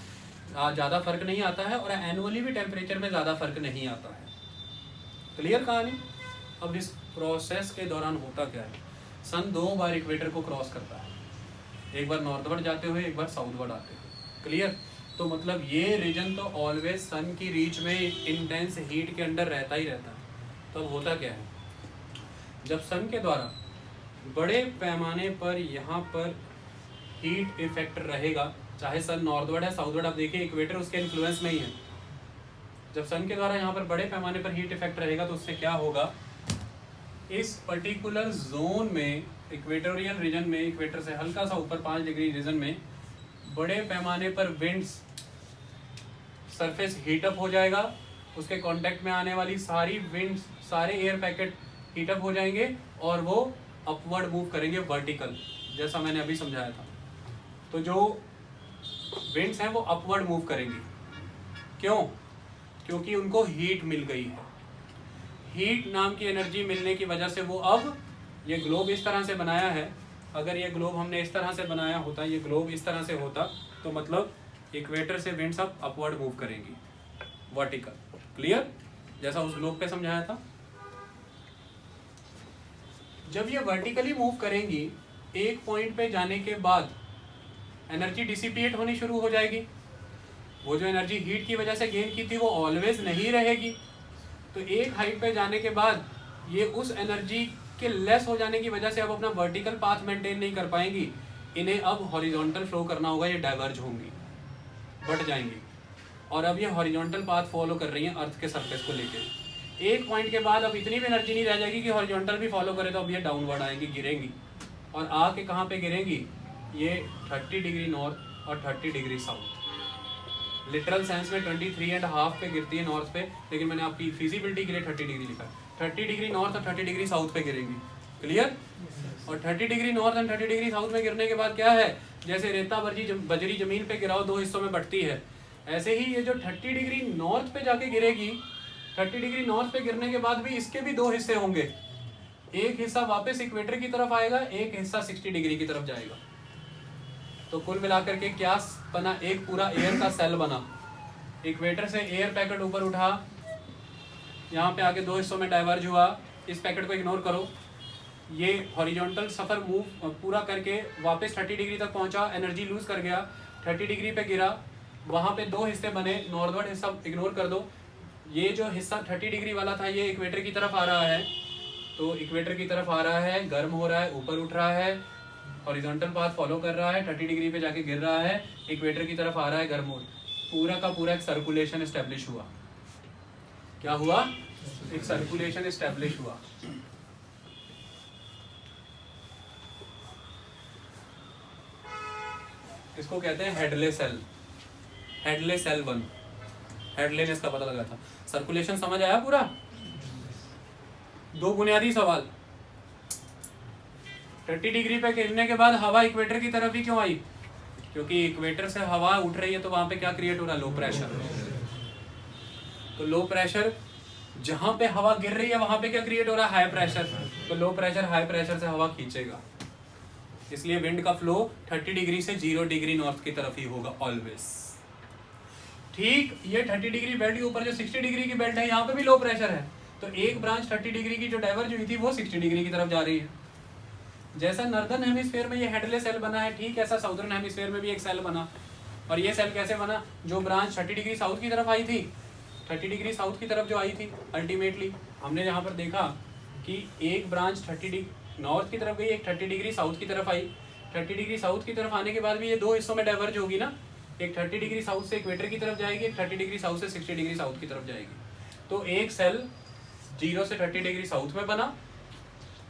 ज़्यादा फर्क नहीं आता है, और एनुअली भी टेम्परेचर में ज़्यादा फर्क नहीं आता है। क्लियर कहानी? अब इस प्रोसेस के दौरान होता क्या है? सन 2 बार इक्वेटर को क्रॉस करता है, एक बार नॉर्थवर्ड जाते हुए, एक बार साउथवर्ड आते हुए। क्लियर? तो मतलब ये रीजन तो ऑलवेज सन की रीच में इंटेंस हीट के अंडर रहता ही रहता है। तो अब होता क्या है? जब सन के द्वारा बड़े पैमाने पर यहाँ पर हीट इफेक्ट रहेगा, चाहे सन नॉर्थवर्ड है साउथवर्ड, आप देखिए इक्वेटर उसके इन्फ्लुएंस में ही है। जब सन के द्वारा यहाँ पर बड़े पैमाने पर हीट इफेक्ट रहेगा तो उससे क्या होगा? इस पर्टिकुलर जोन में, इक्वेटोरियल रीजन में, इक्वेटर से हल्का सा ऊपर 5 डिग्री रीजन में बड़े पैमाने पर विंड्स, सरफेस हीटअप हो जाएगा, उसके कांटेक्ट में आने वाली सारी विंड्स, सारे एयर पैकेट हीटअप हो जाएंगे और वो अपवर्ड मूव करेंगे वर्टिकल। जैसा मैंने अभी समझाया था। तो जो विंड्स हैं वो अपवर्ड मूव करेंगी। क्यों? क्योंकि उनको हीट मिल गई है। हीट नाम की एनर्जी मिलने की वजह से वो अब, ये ग्लोब इस तरह से बनाया है, अगर ये ग्लोब हमने इस तरह से बनाया होता, ये ग्लोब इस तरह से होता, तो मतलब इक्वेटर से विंड्स अब अपवर्ड मूव करेंगी, वर्टिकल। क्लियर? जैसा उस ग्लोब पे समझाया था। जब ये वर्टिकली मूव करेंगी, एक पॉइंट पे जाने के बाद एनर्जी डिसिपेट होनी शुरू हो जाएगी। वो जो एनर्जी हीट की वजह से गेन की थी वो ऑलवेज नहीं रहेगी। तो एक हाइट पे जाने के बाद ये उस एनर्जी के लेस हो जाने की वजह से अब अपना वर्टिकल पाथ मेंटेन नहीं कर पाएंगी। इन्हें अब हॉरिजॉन्टल फ्लो करना होगा, ये डाइवर्ज होंगी, बढ़ जाएंगी। और अब ये हॉरिजॉन्टल पाथ फॉलो कर रही हैं अर्थ के सरफेस को लेके। एक पॉइंट के बाद अब इतनी भी एनर्जी नहीं रह जाएगी कि हॉरिजॉन्टल भी फॉलो करे, तो अब ये डाउनवर्ड आएंगी, गिरेंगी। और आके कहाँ पे गिरेंगी? ये 30 डिग्री नॉर्थ और 30 डिग्री साउथ। लिटरल सेंस में 23.5 पे गिरती है नॉर्थ पे, लेकिन मैंने आपकी फिजिबिलिटी के लिए 30 डिग्री लिखा है। 30 डिग्री नॉर्थ और 30 डिग्री साउथ पे गिरेंगी। क्लियर? और 30 डिग्री नॉर्थ और 30 डिग्री साउथ में गिरने के बाद क्या है, जैसे रेता बजरी जमीन पे गिराओ 2 हिस्सों में बटती है, ऐसे ही ये जो 30 डिग्री नॉर्थ पे जाके गिरेगी, 30 डिग्री नॉर्थ पे गिरने के बाद भी इसके भी 2 हिस्से होंगे। एक हिस्सा वापस इक्वेटर की तरफ आएगा, एक हिस्सा 60 डिग्री की तरफ जाएगा। तो कुल मिलाकर के क्या बना? एक पूरा एयर का सेल बना। इक्वेटर से एयर पैकेट ऊपर उठा, यहाँ पे आके 2 हिस्सों में डाइवर्ज हुआ। इस पैकेट को इग्नोर करो। ये हॉरिजॉन्टल सफ़र मूव पूरा करके वापस 30 डिग्री तक पहुंचा, एनर्जी लूज कर गया, 30 डिग्री पे गिरा, वहाँ पे 2 हिस्से बने। नॉर्थवर्ड हिस्सा इग्नोर कर दो। ये जो हिस्सा 30 डिग्री वाला था ये इक्वेटर की तरफ आ रहा है, तो इक्वेटर की तरफ आ रहा है, गर्म हो रहा है, ऊपर उठ रहा है, हॉरिजॉन्टल पाथ फॉलो कर रहा है, 30 डिग्री पे जाके गिर रहा है, इक्वेटर की तरफ आ रहा है, गर्म हो। पूरा का पूरा एक सर्कुलेशन एस्टेब्लिश हुआ। क्या हुआ? एक सर्कुलेशन एस्टेब्लिश हुआ। इसको कहते हैं हेडले सेल। हेडले सेल 1, हेडलेनेस का पता लगा था। सर्कुलेशन समझ आया पूरा? 2 बुनियादी सवाल। 30 डिग्री पे गिरने के बाद हवा इक्वेटर की तरफ ही क्यों आई? क्योंकि इक्वेटर से हवा उठ रही है, तो वहां पे क्या क्रिएट हो रहा है? Low pressure. तो लो प्रेशर, जहां पे हवा गिर रही है वहां पे क्या क्रिएट हो रहा है? High pressure. तो लो प्रेशर हाई प्रेशर से हवा खींचेगा, इसलिए विंड का फ्लो 30 डिग्री से 0 डिग्री नॉर्थ की तरफ ही होगा ऑलवेज। ठीक ये 30 डिग्री बेल्ट के ऊपर जो 60 डिग्री की बेल्ट है, यहाँ पे भी लो प्रेशर है, तो एक ब्रांच 30 डिग्री की जो डाइवर्ज हुई थी वो 60 डिग्री की तरफ जा रही है। जैसा नॉर्दर्न हेमिस्फीयर में ये हेडले सेल बना है, ठीक ऐसा साउदर्न हेमिस्फीयर में भी एक सेल बना। और ये सेल कैसे बना? जो ब्रांच 30 डिग्री साउथ की तरफ आई थी, 30 डिग्री साउथ की तरफ जो आई थी, अल्टीमेटली हमने यहाँ पर देखा कि एक ब्रांच 30 डिग्री नॉर्थ की तरफ गई, एक 30 डिग्री साउथ की तरफ आई। 30 डिग्री साउथ की तरफ आने के बाद भी ये 2 हिस्सों में डाइवर्ज होगी ना, एक 30 डिग्री साउथ से इक्वेटर की तरफ जाएगी, एक 30 डिग्री साउथ से 60 डिग्री साउथ की तरफ जाएगी। तो एक सेल 0 से 30 डिग्री साउथ में बना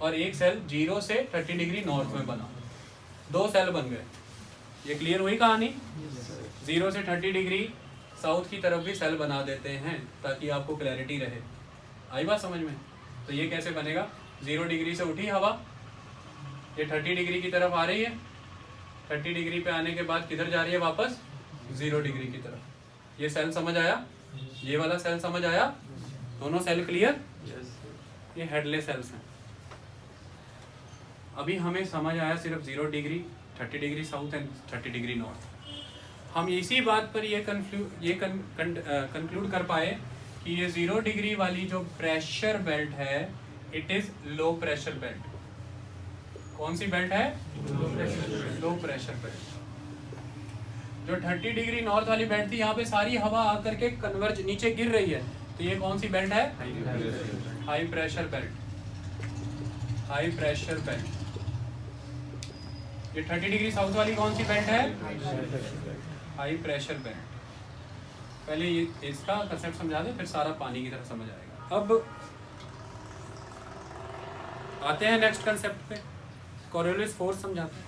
और एक सेल 0 से 30 डिग्री नॉर्थ में बना। 2 सेल बन गए। ये क्लियर हुई कहानी? 0 से 30 डिग्री साउथ की तरफ भी सेल बना देते हैं ताकि आपको क्लैरिटी रहे। आई बात समझ में? तो ये कैसे बनेगा? 0 डिग्री से उठी हवा, ये 30 डिग्री की तरफ आ रही है, 30 डिग्री पे आने के बाद किधर जा रही है? वापस 0 डिग्री की तरफ। ये सेल समझ आया? ये वाला सेल समझ आया? दोनों सेल क्लियर? ये हेडले सेल्स हैं। अभी हमें समझ आया सिर्फ 0 degree, 30 degree south and 30 degree north. हम इसी बात पर ये कंक्लूड कर पाए कि ये 0 डिग्री वाली जो प्रेशर बेल्ट है, it is low pressure belt. कौन सी बेल्ट है? Low pressure belt. जो 30 डिग्री नॉर्थ वाली बेल्ट थी, यहाँ पे सारी हवा आकर के कन्वर्ज नीचे गिर रही है, तो ये कौन सी बेल्ट है? High pressure belt. High pressure belt. ये 30 डिग्री साउथ वाली कौन सी बेल्ट है? High pressure belt. पहले ये इसका कंसेप्ट समझा दे, फिर सारा पानी की तरह समझ आएगा। अब आते हैं नेक्स्ट कंसेप्ट पे, कोरियोलिस फोर्स समझाते हैं।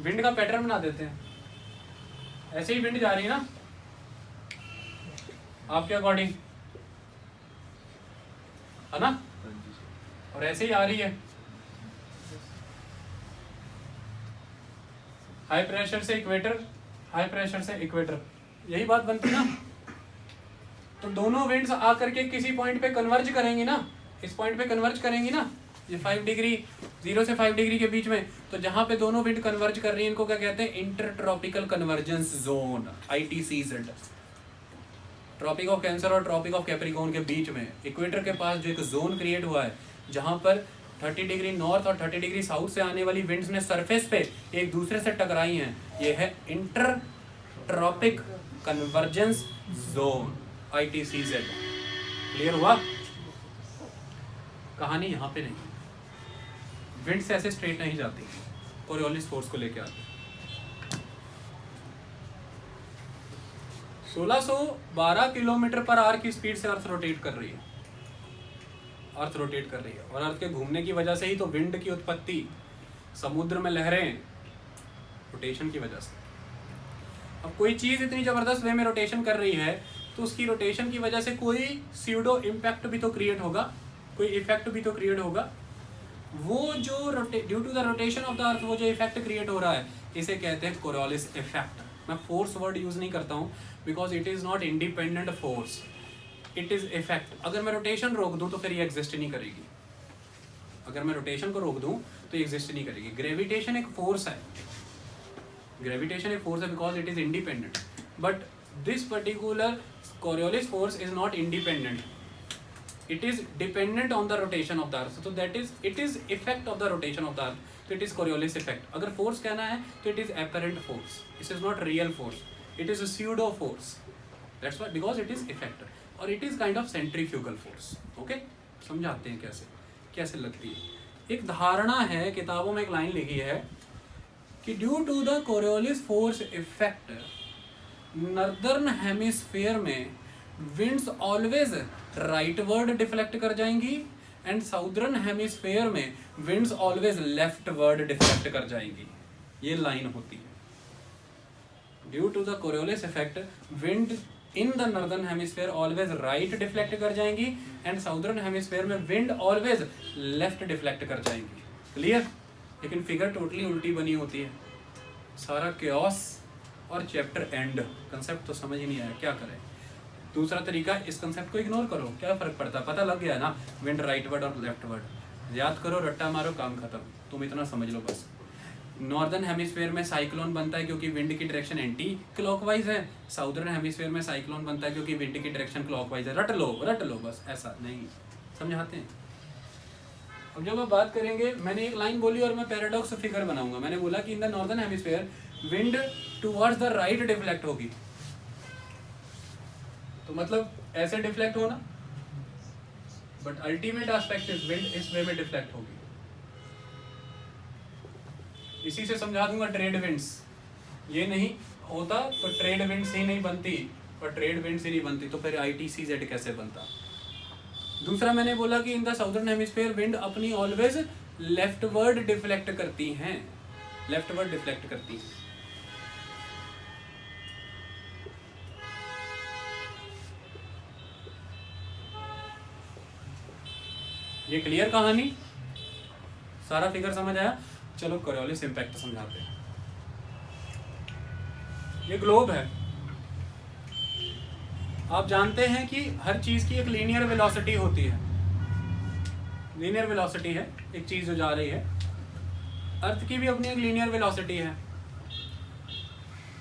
विंड का पैटर्न बना देते हैं। ऐसे ही विंड जा रही है ना आपके अकॉर्डिंग, है ना, और ऐसे ही आ रही है। हाई प्रेशर से इक्वेटर, हाई प्रेशर से इक्वेटर, यही बात बनती ना। तो दोनों विंड्स आकर के किसी पॉइंट पे कन्वर्ज करेंगी ना, इस पॉइंट पे कन्वर्ज करेंगी ना, ये 5 डिग्री 0 से 5 डिग्री के बीच में। तो जहां पे दोनों विंड कन्वर्ज कर रही है इनको क्या कहते हैं? Inter tropical convergence zone, ITCZ। Tropic of Cancer और ट्रॉपिक ऑफ कैप्रिकॉर्न के बीच में इक्वेटर के पास जो एक जोन क्रिएट हुआ है जहां पर 30 डिग्री नॉर्थ और 30 डिग्री साउथ से आने वाली विंड्स ने सरफेस पे एक दूसरे से टकराई हैं, ये है inter tropic convergence zone, ITCZ। Clear हुआ? कहानी यहाँ पे नहीं, विंड्स ऐसे स्ट्रेट नहीं जाती, कोरियोलिस फोर्स को लेके आते। 1612 किलोमीटर पर आवर की स्पीड से अर्थ रोटेट कर रही है, अर्थ रोटेट कर रही है। और अर्थ के घूमने की वजह से ही तो विंड की उत्पत्ति, समुद्र में लहरें, रोटेशन की वजह से। अब कोई चीज़ इतनी ज़बरदस्त वे में रोटेशन कर रही है तो उसकी रोटेशन की वजह से कोई स्यूडो इम्पैक्ट भी तो क्रिएट होगा, कोई इफेक्ट भी तो क्रिएट होगा। वो जो due to the rotation of the earth वो जो इफेक्ट क्रिएट हो रहा है इसे कहते हैं कोरियोलिस इफेक्ट। मैं फोर्स वर्ड यूज़ नहीं करता हूँ because it is not independent force, it is effect. अगर मैं रोटेशन रोक दूँ तो फिर ये एग्जिस्ट नहीं करेगी, अगर मैं रोटेशन को रोक दूँ तो ये एग्जिस्ट नहीं करेगी। ग्रेविटेशन एक फोर्स है, ग्रेविटेशन एक फोर्स है because it is independent, but this particular Coriolis force is not independent, it is dependent on the rotation of the earth, so that is it is effect of the rotation of the earth, so it is Coriolis effect। अगर force कहना है तो it is apparent force, this is not real force, it is a pseudo force, that's why because it is effect और it is kind of centrifugal force। okay, समझाते हैं कैसे कैसे लगती है। एक धारणा है, किताबों में एक लाइन लिखी है कि due to the Coriolis force effect northern hemisphere में विंड्स ऑलवेज राइटवर्ड डिफ्लेक्ट कर जाएंगी एंड साउदर्न हेमिस्फीयर में विंड्स ऑलवेज लेफ्टवर्ड डिफ्लेक्ट कर जाएंगी। ये लाइन होती है, due to the Coriolis effect wind in the northern hemisphere always right deflect कर जाएंगी एंड साउदर्न हेमिस्फीयर में विंड ऑलवेज लेफ्ट डिफ्लेक्ट कर जाएंगी। क्लियर? लेकिन फिगर टोटली उल्टी बनी होती है, सारा chaos और चैप्टर एंड। कंसेप्ट तो समझ ही नहीं आया, क्या करें? दूसरा तरीका, इस कंसेप्ट को इग्नोर करो, क्या फर्क पड़ता है? पता लग गया ना, विंड राइटवर्ड और लेफ्टवर्ड। याद करो, रट्टा मारो, काम खत्म। तुम इतना समझ लो बस। नॉर्दर्न हेमिस्फीयर में साइक्लोन बनता है क्योंकि विंड की डायरेक्शन एंटी क्लॉकवाइज है, साउदर्न हेमिस्फीयर में साइक्लोन बनता है क्योंकि विंड की डायरेक्शन क्लॉकवाइज है। रट लो बस, ऐसा नहीं समझाते हैं। अब जब आप बात करेंगे, मैंने एक लाइन बोली और मैं पैराडॉक्स फिगर बनाऊंगा। मैंने बोला कि इन the northern hemisphere wind towards the right deflect होगी, तो मतलब ऐसे डिफ्लेक्ट होना, but ultimate aspect is wind इस वे में डिफ्लेक्ट होगी। इसी से समझा दूंगा ट्रेड विंड्स। ये नहीं होता तो ट्रेड विंड्स ही नहीं बनती, और ट्रेड विंड्स ही नहीं बनती तो फिर ITCZ कैसे बनता? दूसरा मैंने बोला कि in the southern hemisphere wind अपनी ऑलवेज लेफ्टवर्ड डिफ्लेक्ट करती हैं, लेफ्टवर्ड डिफ्लेक्ट करती हैं। ये क्लियर कहानी? सारा फिगर समझ आया? चलो कोरियोलिस इम्पैक्ट समझाते हैं। ये ग्लोब है, आप जानते हैं कि हर चीज की एक लीनियर वेलोसिटी होती है, लीनियर वेलोसिटी है एक चीज जो जा रही है। अर्थ की भी अपनी एक लीनियर वेलोसिटी है,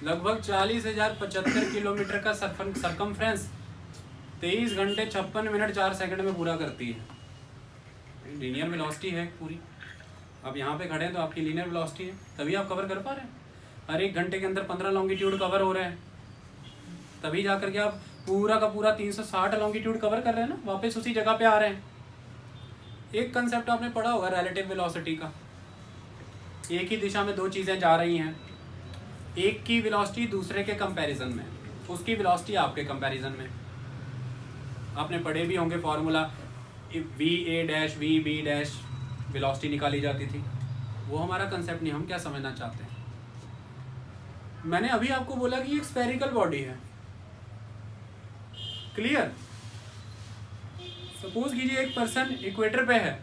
लगभग 40,075 किलोमीटर का सरकमफ्रेंस 23 घंटे 56 मिनट 4 सेकंड में पूरा करती है। लीनियर वेलोसिटी है पूरी। आप यहाँ पे खड़े हैं तो आपकी लीनियर वेलोसिटी है, तभी आप कवर कर पा रहे हैं। हर एक घंटे के अंदर 15 लॉन्गिट्यूड कवर हो रहे हैं, तभी जाकर के आप पूरा का पूरा 360 लॉन्गिट्यूड कवर कर रहे हैं ना, वापस उसी जगह पे आ रहे हैं। एक कंसेप्ट आपने पढ़ा होगा रिलेटिव वेलोसिटी का, एक ही दिशा में दो चीज़ें जा रही हैं, एक की वेलोसिटी दूसरे के कंपैरिजन में, उसकी वेलोसिटी आपके कंपैरिजन में। आपने पढ़े भी होंगे फॉर्मूला, VA' VB' वेलोसिटी निकाली जाती थी। वो हमारा कंसेप्ट नहीं, हम क्या समझना चाहते हैं। मैंने अभी आपको बोला कि एक स्फेरिकल बॉडी है, क्लियर? सपोज कीजिए एक पर्सन इक्वेटर पे है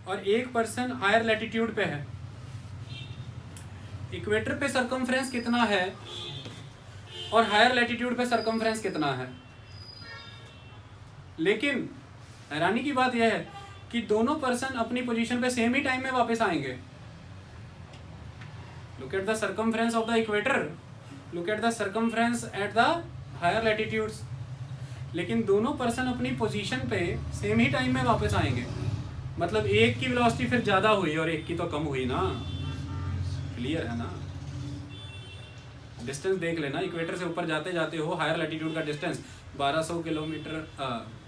और एक पर्सन हायर लैटिट्यूड पे है। इक्वेटर पे सरकमफ्रेंस कितना है और हायर लैटिट्यूड पे सरकमफ्रेंस कितना है, लेकिन हैरानी की बात यह है कि दोनों पर्सन अपनी पोजीशन पे सेम ही टाइम में वापस आएंगे। Look at the circumference of the equator, look at the circumference at the higher latitudes, लेकिन दोनों पर्सन अपनी पोजीशन पे सेम ही टाइम में वापस आएंगे। मतलब एक की वेलोसिटी फिर ज़्यादा हुई और एक की तो कम हुई ना। क्लियर है ना? डिस्टेंस देख लेना, इक्वेटर से ऊपर जाते जाते हो हायर लैटिट्यूड का डिस्टेंस 1200 किलोमीटर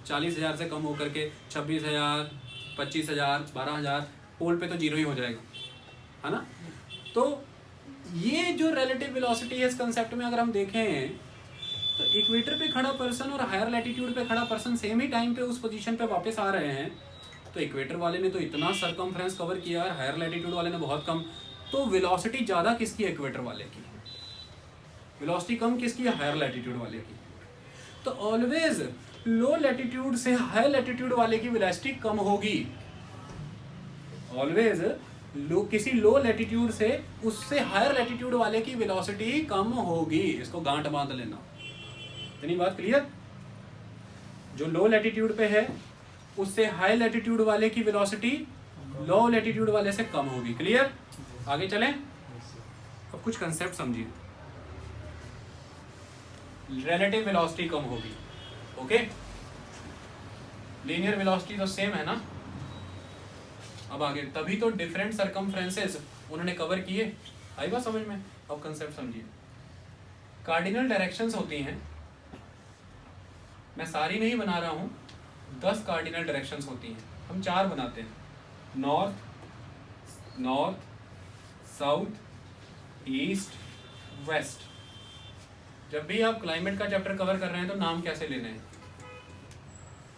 40,000 से कम होकर के 26,000, 25,000, 12,000, पोल पे तो जीरो ही हो जाएगा, है ना? तो ये जो रिलेटिव वेलोसिटी है, इस कंसेप्ट में अगर हम देखें तो इक्वेटर पे खड़ा पर्सन और हायर लैटिट्यूड पे खड़ा पर्सन सेम ही टाइम पे उस पोजीशन पे वापस आ रहे हैं। तो इक्वेटर वाले ने तो इतना सरकमफ्रेंस कवर किया और हायर लैटिट्यूड वाले ने बहुत कम। तो वेलोसिटी ज़्यादा किसकी है? इक्वेटर वाले की। वेलोसिटी कम किसकी है? हायर लैटिट्यूड वाले की। तो ऑलवेज लो लैटिट्यूड से हायर लैटिट्यूड वाले की वेलोसिटी कम होगी। ऑलवेज किसी लो लैटिट्यूड से उससे हायर लैटिट्यूड वाले की वेलोसिटी कम होगी। इसको गांठ बांध लेना। इतनी बात क्लियर? जो लो लैटिट्यूड पे है उससे हाई लैटिट्यूड वाले की वेलोसिटी लो लैटिट्यूड वाले से कम होगी। क्लियर? आगे चलें। अब कुछ कंसेप्ट समझिए। रिलेटिव वेलोसिटी कम होगी, ओके? लीनियर वेलोसिटी तो सेम है ना। अब आगे, तभी तो डिफरेंट सरकमफ्रेंसेस उन्होंने कवर किए। आई बात समझ में? अब कंसेप्ट समझिए। कार्डिनल डायरेक्शंस होती हैं, मैं सारी नहीं बना रहा हूं, 10 कार्डिनल डायरेक्शंस होती हैं। हम 4 बनाते हैं, north, north, south, east, west. जब भी आप क्लाइमेट का चैप्टर कवर कर रहे हैं तो नाम कैसे लेने हैं?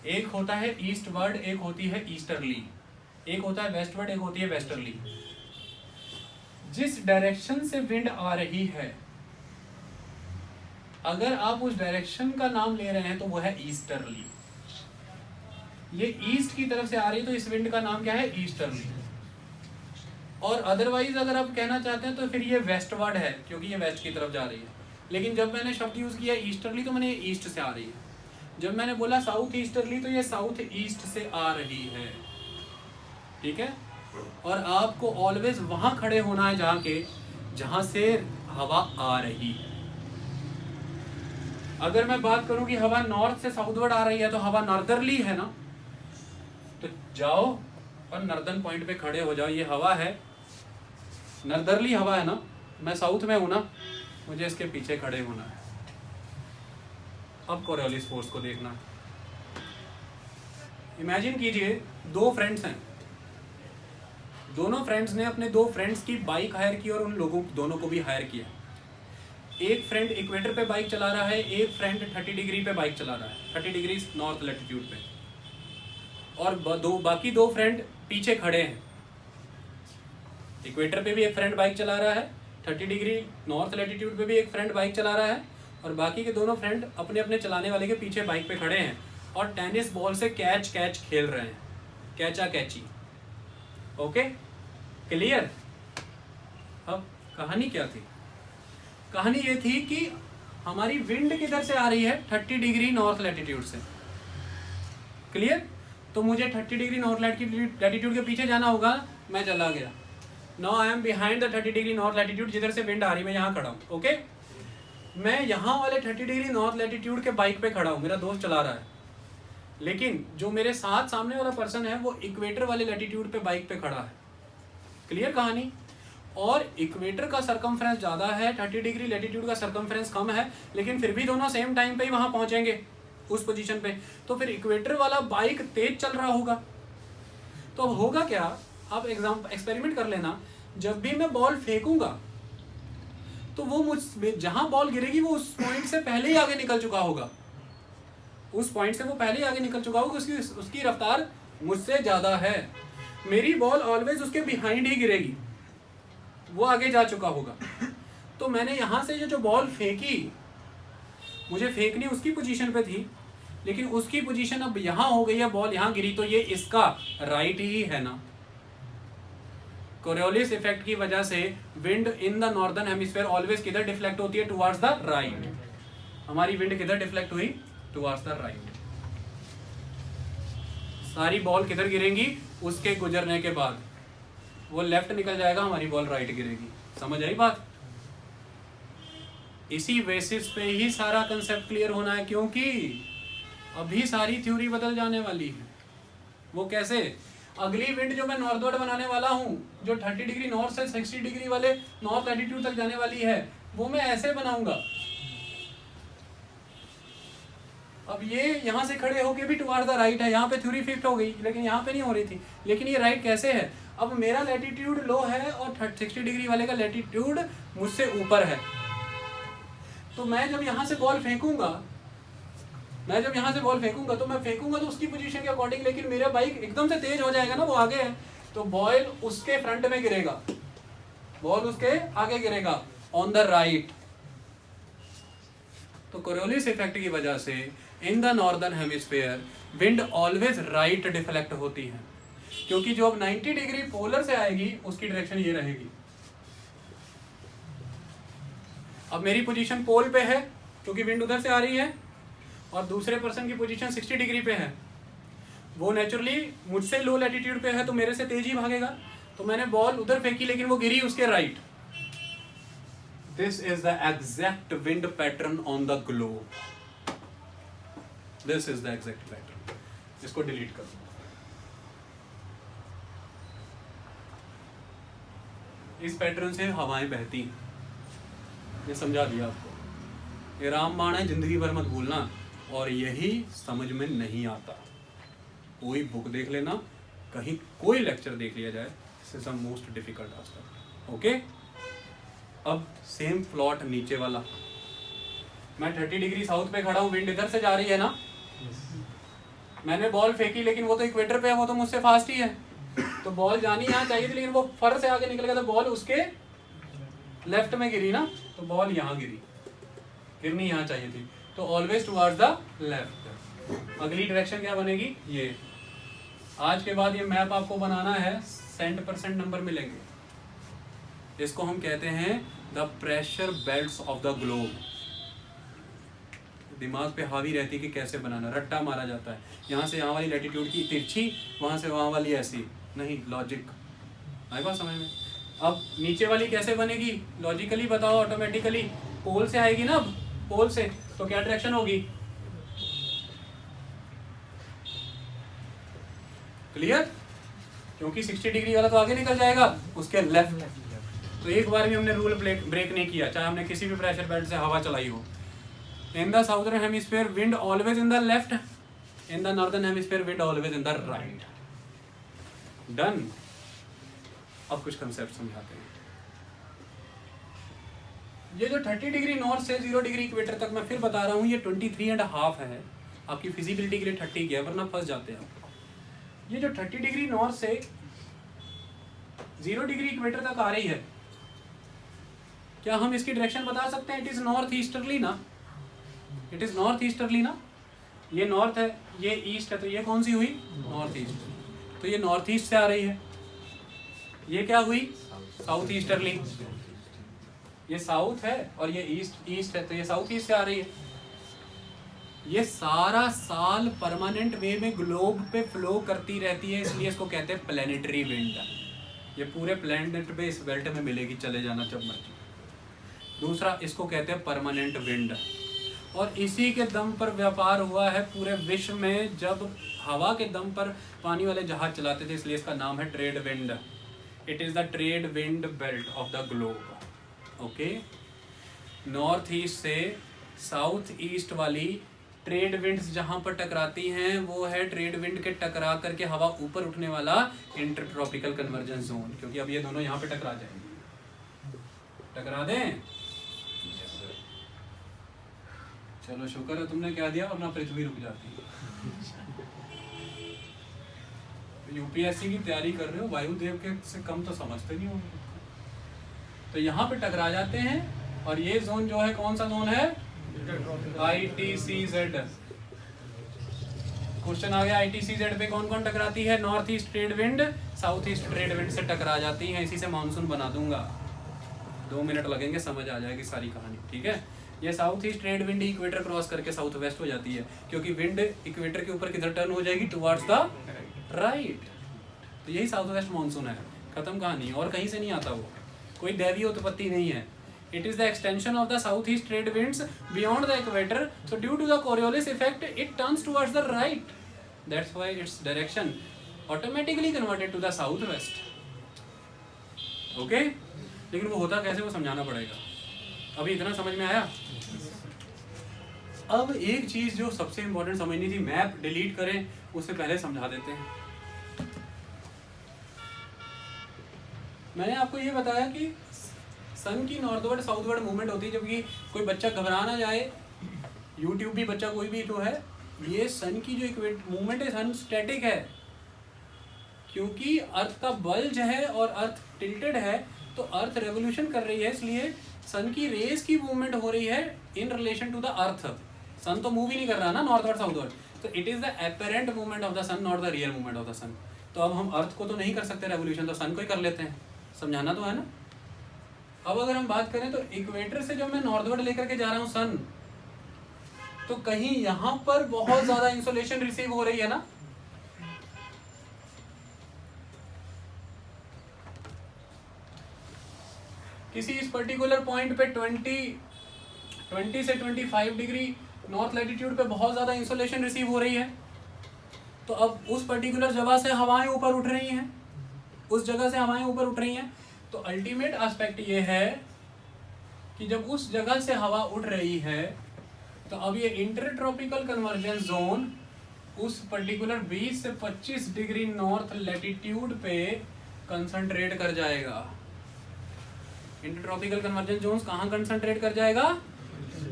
एक होता है ईस्टवर्ड, एक होती है ईस्टर्ली, एक होता है वेस्टवर्ड, एक होती है वेस्टर्ली। जिस डायरेक्शन से विंड आ रही है, अगर आप उस डायरेक्शन का नाम ले रहे हैं तो वो है ईस्टर्ली। ये ईस्ट की तरफ से आ रही है तो इस विंड का नाम क्या है? ईस्टर्ली। और अदरवाइज अगर आप कहना चाहते हैं तो फिर ये वेस्टवर्ड है, क्योंकि ये वेस्ट की तरफ जा रही है। लेकिन जब मैंने शब्द यूज किया ईस्टर्ली तो मैंने ईस्ट से आ रही है। जब मैंने बोला साउथ ईस्टर्ली तो ये साउथ ईस्ट से आ रही है। ठीक है? और आपको ऑलवेज वहां खड़े होना है जहां से हवा आ रही है। अगर मैं बात करूं कि हवा नॉर्थ से साउथवर्ड आ रही है तो हवा नॉर्दर्ली है ना, तो जाओ और नॉर्दर्न पॉइंट पे खड़े हो जाओ। ये हवा है, नॉर्दर्ली हवा है ना, मैं साउथ में हूं ना, मुझे इसके पीछे खड़े होना है। अब कोरियोलिस फोर्स को देखना। इमेजिन कीजिए 2 फ्रेंड्स हैं, दोनों फ्रेंड्स ने अपने 2 फ्रेंड्स की बाइक हायर की और उन लोगों दोनों को भी हायर किया। एक फ्रेंड इक्वेटर पे बाइक चला रहा है, एक फ्रेंड 30 डिग्री पे बाइक चला रहा है, 30 डिग्री नॉर्थ लैटिट्यूड पे, और बाकी 2 फ्रेंड पीछे खड़े हैं। इक्वेटर पे भी एक फ्रेंड बाइक चला रहा है, 30 डिग्री नॉर्थ लैटिट्यूड पे भी एक फ्रेंड बाइक चला रहा है, और बाकी के दोनों फ्रेंड अपने अपने चलाने वाले के पीछे बाइक पे खड़े हैं और टेनिस बॉल से कैच खेल रहे हैं, कैचा कैची। Okay, clear? अब कहानी क्या थी? कहानी ये थी कि हमारी विंड किधर से आ रही है? 30 डिग्री नॉर्थ लैटिट्यूड से। क्लियर? तो मुझे 30 डिग्री नॉर्थ लैटिट्यूड के पीछे जाना होगा। मैं चला गया। Now I am behind the 30 degree north latitude, जिधर से विंड आ रही है मैं यहाँ खड़ा हूँ। ओके, मैं यहाँ वाले 30 डिग्री नॉर्थ लैटिट्यूड के बाइक पे खड़ा हूँ, मेरा दोस्त चला रहा है, लेकिन जो मेरे साथ सामने वाला पर्सन है वो इक्वेटर वाले लैटिट्यूड पे बाइक पे खड़ा है। क्लियर कहानी? और इक्वेटर का सरकमफ्रेंस ज़्यादा है, 30 डिग्री लैटिट्यूड का सरकमफ्रेंस कम है, लेकिन फिर भी दोनों सेम टाइम पे ही वहाँ पहुँचेंगे उस पोजीशन पे। तो फिर इक्वेटर वाला बाइक तेज चल रहा होगा। तो अब होगा क्या? आप एक्सपेरिमेंट कर लेना। जब भी मैं बॉल फेंकूंगा तो वो जहाँ बॉल गिरेगी वो उस पॉइंट से पहले ही आगे निकल चुका होगा। उस पॉइंट से वो पहले ही आगे निकल चुका होगा, उसकी रफ्तार मुझसे ज़्यादा है। मेरी बॉल ऑलवेज उसके बिहाइंड ही गिरेगी, वो आगे जा चुका होगा। तो मैंने यहाँ से जो बॉल फेंकी, मुझे फेंकनी उसकी पोजीशन पे थी, लेकिन उसकी पोजीशन अब यहाँ हो गई है, बॉल यहाँ गिरी, तो ये इसका राइट ही है ना। कोरियोलिस इफेक्ट की वजह से wind in the northern hemisphere always किधर डिफ्लेक्ट होती है? Towards the right. हमारी विंड किधर डिफ्लेक्ट हुई? Towards the right. सारी बॉल किधर गिरेंगी? उसके गुजरने के बाद वो लेफ्ट निकल जाएगा, हमारी बॉल राइट गिरेगी। समझ आई बात? इसी बेसिस पे ही सारा कंसेप्ट क्लियर होना है, क्योंकि अभी सारी थ्योरी बदल जाने वाली है। वो कैसे? अगली विंड जो मैं नॉर्थवर्ड बनाने वाला हूँ, जो 30 डिग्री नॉर्थ से 60 डिग्री वाले नॉर्थ लैटिट्यूड तक जाने वाली है, वो मैं ऐसे बनाऊंगा। अब ये यहाँ से खड़े होके भी टुवर्ड्स द राइट है, यहाँ पे थ्योरी फिक्स हो गई, लेकिन यहाँ पे नहीं हो रही थी। लेकिन ये राइट कैसे है? अब मेरा लैटिट्यूड लो है और 60 डिग्री वाले का लैटिट्यूड मुझसे ऊपर है। तो मैं जब यहाँ से बॉल फेंकूंगा, तो मैं फेंकूंगा तो उसकी पोजीशन के अकॉर्डिंग, लेकिन मेरा बाइक एकदम से तेज हो जाएगा ना, वो आगे है, तो बॉल उसके फ्रंट में गिरेगा, बॉल उसके आगे गिरेगा, ऑन द राइट। तो कोरियोलिस इफेक्ट की वजह से इन the northern hemisphere wind always right deflect होती है, क्योंकि जो अब 90 डिग्री पोलर से आएगी उसकी डायरेक्शन ये रहेगी। अब मेरी पोजीशन पोल पे है क्योंकि विंड उधर से आ रही है, और दूसरे पर्सन की पोजीशन 60 डिग्री पे है, वो नेचुरली मुझसे लो लैटिट्यूड पे है तो मेरे से तेज ही भागेगा। तो मैंने बॉल उधर फेंकी लेकिन वो गिरी उसके right. This is the exact wind pattern on the globe. This is the exact pattern. इसको डिलीट कर दो। इस पैटर्न से हवाएं बहती हैं, ये समझा दिया आपको। ये रामबाण है, जिंदगी भर मत भूलना। और यही समझ में नहीं आता, कोई बुक देख लेना, कहीं कोई लेक्चर देख लिया जाए, this is the most difficult aspect. Okay, अब सेम प्लॉट नीचे वाला, मैं 30 डिग्री साउथ पे खड़ा हूँ, विंड इधर से जा रही है ना, मैंने बॉल फेंकी लेकिन वो तो इक्वेटर पे है, वो तो मुझसे फास्ट ही है, तो बॉल जानी यहाँ चाहिए थी, लेकिन वो फर से आगे निकल गया, तो बॉल उसके लेफ्ट में गिरी ना, तो बॉल यहाँ गिरी, गिरनी यहाँ चाहिए थी, तो ऑलवेज टुवर्ड्स द लेफ्ट। अगली डायरेक्शन क्या बनेगी? ये। आज के बाद ये मैप आपको बनाना है, %% नंबर मिलेंगे। इसको हम कहते हैं the pressure belts of the globe. दिमाग पे हावी रहती है कि कैसे बनाना, रट्टा मारा जाता है, यहाँ से यहाँ वाली लैटिट्यूड की तिरछी, वहाँ से वहाँ वाली ऐसी, नहीं, लॉजिक आई बात समझ में। अब नीचे वाली कैसे बनेगी? लॉजिकली बताओ, ऑटोमेटिकली पोल से आएगी ना, पोल से, तो क्या डायरेक्शन होगी? क्लियर? क्योंकि 60 डिग्री वाला तो आगे निकल जाएगा, उसके लेफ्ट। तो एक बार भी हमने रूल ब्रेक नहीं किया, चाहे हमने किसी भी प्रेशर बेल्ट से हवा चलाई हो। In the southern hemisphere wind always in the left, in the northern hemisphere wind always in the right. Done. अब कुछ कंसेप्ट समझाते हैं। ये जो 30 डिग्री नॉर्थ से 0 डिग्री इक्वेटर तक, मैं फिर बता रहा हूँ, ये 23.5 है। आपकी फिजिबिलिटी के लिए 30 किया, वरना फंस जाते हैं आप। ये जो 30 डिग्री नॉर्थ से 0 डिग्री इक्वेटर तक आ रही है, क्या हम इसकी डायरेक्शन बता सकते हैं? इट इज नॉर्थ ईस्टर्ली ना, इट इज नॉर्थ ईस्टर्ली ना। ये नॉर्थ है, ये ईस्ट है, तो ये कौन सी हुई? North east. तो ये नॉर्थ ईस्ट से आ रही है, ये क्या हुई? South easterly. ये साउथ है और ये ईस्ट है, तो ये साउथ ईस्ट से आ रही है। ये सारा साल परमानेंट वे में ग्लोब पे फ्लो करती रहती है, इसलिए इसको कहते हैं प्लैनेटरी विंड। ये पूरे प्लैनेट पे इस बेल्ट में मिलेगी, चले जाना जब मर्जी। दूसरा, इसको कहते हैं परमानेंट विंड, और इसी के दम पर व्यापार हुआ है पूरे विश्व में, जब हवा के दम पर पानी वाले जहाज चलाते थे, इसलिए इसका नाम है trade wind. It is the trade wind belt of the globe. Okay, north east से साउथ ईस्ट वाली ट्रेड विंड्स जहाँ पर टकराती हैं, वो है ट्रेड विंड के टकरा करके हवा ऊपर उठने वाला इंटरट्रॉपिकल कन्वर्जेंस जोन, क्योंकि अब ये दोनों यहाँ पे टकरा जाएंगे। टकरा दें? चलो शुक्र है तुमने क्या दिया, वरना पृथ्वी रुक जाती है। यूपीएससी की तैयारी कर रहे हो, वायुदेव के से कम तो समझते नहीं होंगे। तो यहाँ पे टकरा जाते हैं, और ये जोन जो है कौन सा जोन है? ITCZ। क्वेश्चन आ गया ITCZ पे कौन कौन टकराती है? North east trade wind south east trade wind से टकरा जाती हैं, इसी से मानसून बना दूंगा। 2 मिनट लगेंगे, समझ आ जाएगी सारी कहानी, ठीक है। ये south east trade wind equator cross करके साउथ वेस्ट हो जाती है, क्योंकि विंड इक्वेटर के ऊपर किधर टर्न हो जाएगी? Towards the right. तो यही साउथ वेस्ट मानसून है, खत्म कहानी, और कहीं से नहीं आता वो, कोई दैवीय उत्पत्ति नहीं है। It is the extension of the southeast trade winds beyond the equator. So due to the Coriolis effect, it turns towards the right. That's why its direction automatically converted to the southwest. Okay? लेकिन वो होता कैसे, वो समझाना पड़ेगा। अभी इतना समझ में आया? अब एक चीज जो सबसे इंपॉर्टेंट समझनी थी, मैप डिलीट करें उससे पहले समझा देते हैं। मैंने आपको ये बताया कि सन की नॉर्थवर्ड साउथवर्ड मूवमेंट होती है, जबकि कोई बच्चा घबरा ना जाए, यूट्यूब भी बच्चा कोई भी तो है, ये सन की जो मूवमेंट है सन स्टैटिक है, क्योंकि अर्थ का बल्ज है और अर्थ टिल्टेड है, तो अर्थ रेवोल्यूशन कर रही है, इसलिए सन की रेस की मूवमेंट हो रही है in relation to the earth. Sun तो मूव ही नहीं कर रहा ना नॉर्थवर्ड साउथवर्ड, तो it is the apparent movement of the sun, not the real movement of the sun. तो अब हम अर्थ को तो नहीं कर सकते रेवोल्यूशन, तो सन को ही कर लेते हैं, समझाना तो है ना। अब अगर हम बात करें तो इक्वेटर से जब मैं नॉर्थवर्ड लेकर के जा रहा हूं सन, तो कहीं यहां पर बहुत ज्यादा इंसोलेशन रिसीव हो रही है ना, किसी इस पर्टिकुलर पॉइंट पे 20 से 25 डिग्री नॉर्थ लैटिट्यूड पे बहुत ज्यादा इंसोलेशन रिसीव हो रही है, तो अब उस पर्टिकुलर जगह से हवाएं ऊपर उठ रही हैं, उस जगह से हवाएं ऊपर उठ रही हैं, तो अल्टीमेट एस्पेक्ट ये है कि जब उस जगह से हवा उड़ रही है, तो अब ये इंटरट्रॉपिकल कन्वर्जेंस जोन उस पर्टिकुलर 20 से 25 डिग्री नॉर्थ लैटिट्यूड पे कंसंट्रेट कर जाएगा। इंटरट्रॉपिकल कन्वर्जेंस जोन कहाँ कंसंट्रेट कर जाएगा?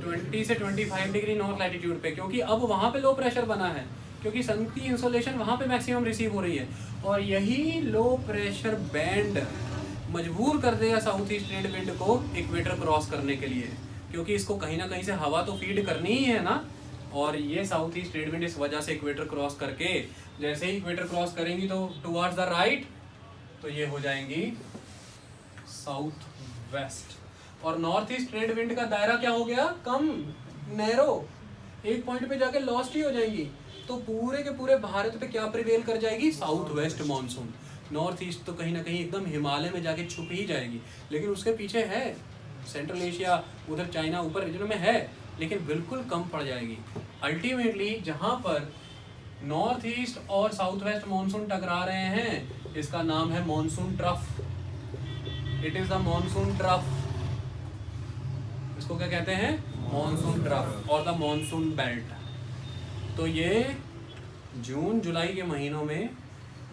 20 से 25 डिग्री नॉर्थ लैटिट्यूड पे, क्योंकि अब वहां पे लो प्रेशर बना है, क्योंकि सन की इंसोलेशन वहां पे मैक्सिमम रिसीव हो रही है, और यही लो प्रेशर बैंड मजबूर कर देगा साउथ ईस्ट ट्रेड विंड को इक्वेटर क्रॉस करने के लिए, क्योंकि इसको कहीं ना कहीं से हवा तो फीड करनी ही है ना। और ये साउथ ईस्ट ट्रेड विंड इस वजह से इक्वेटर क्रॉस करके, जैसे ही इक्वेटर क्रॉस करेंगी तो टुवर्ड्स द राइट, तो ये हो जाएंगी साउथ वेस्ट। और नॉर्थ ईस्ट ट्रेड विंड का दायरा क्या हो गया? कम नैरो, एक पॉइंट पे जाके लॉस्ट ही हो जाएंगी, तो पूरे के पूरे भारत पे क्या प्रिवेल कर जाएगी? South west monsoon. North east तो कहीं ना कहीं एकदम हिमालय में जाके छुप ही जाएगी, लेकिन उसके पीछे है सेंट्रल एशिया, उधर चाइना ऊपर रीजन में है, लेकिन बिल्कुल कम पड़ जाएगी। अल्टीमेटली जहां पर नॉर्थ ईस्ट और साउथ वेस्ट मानसून टकरा रहे हैं, इसका नाम है monsoon trough. It is the monsoon trough. इसको क्या कहते हैं? मानसून ट्रफ और द मानसून बेल्ट। तो ये जून जुलाई के महीनों में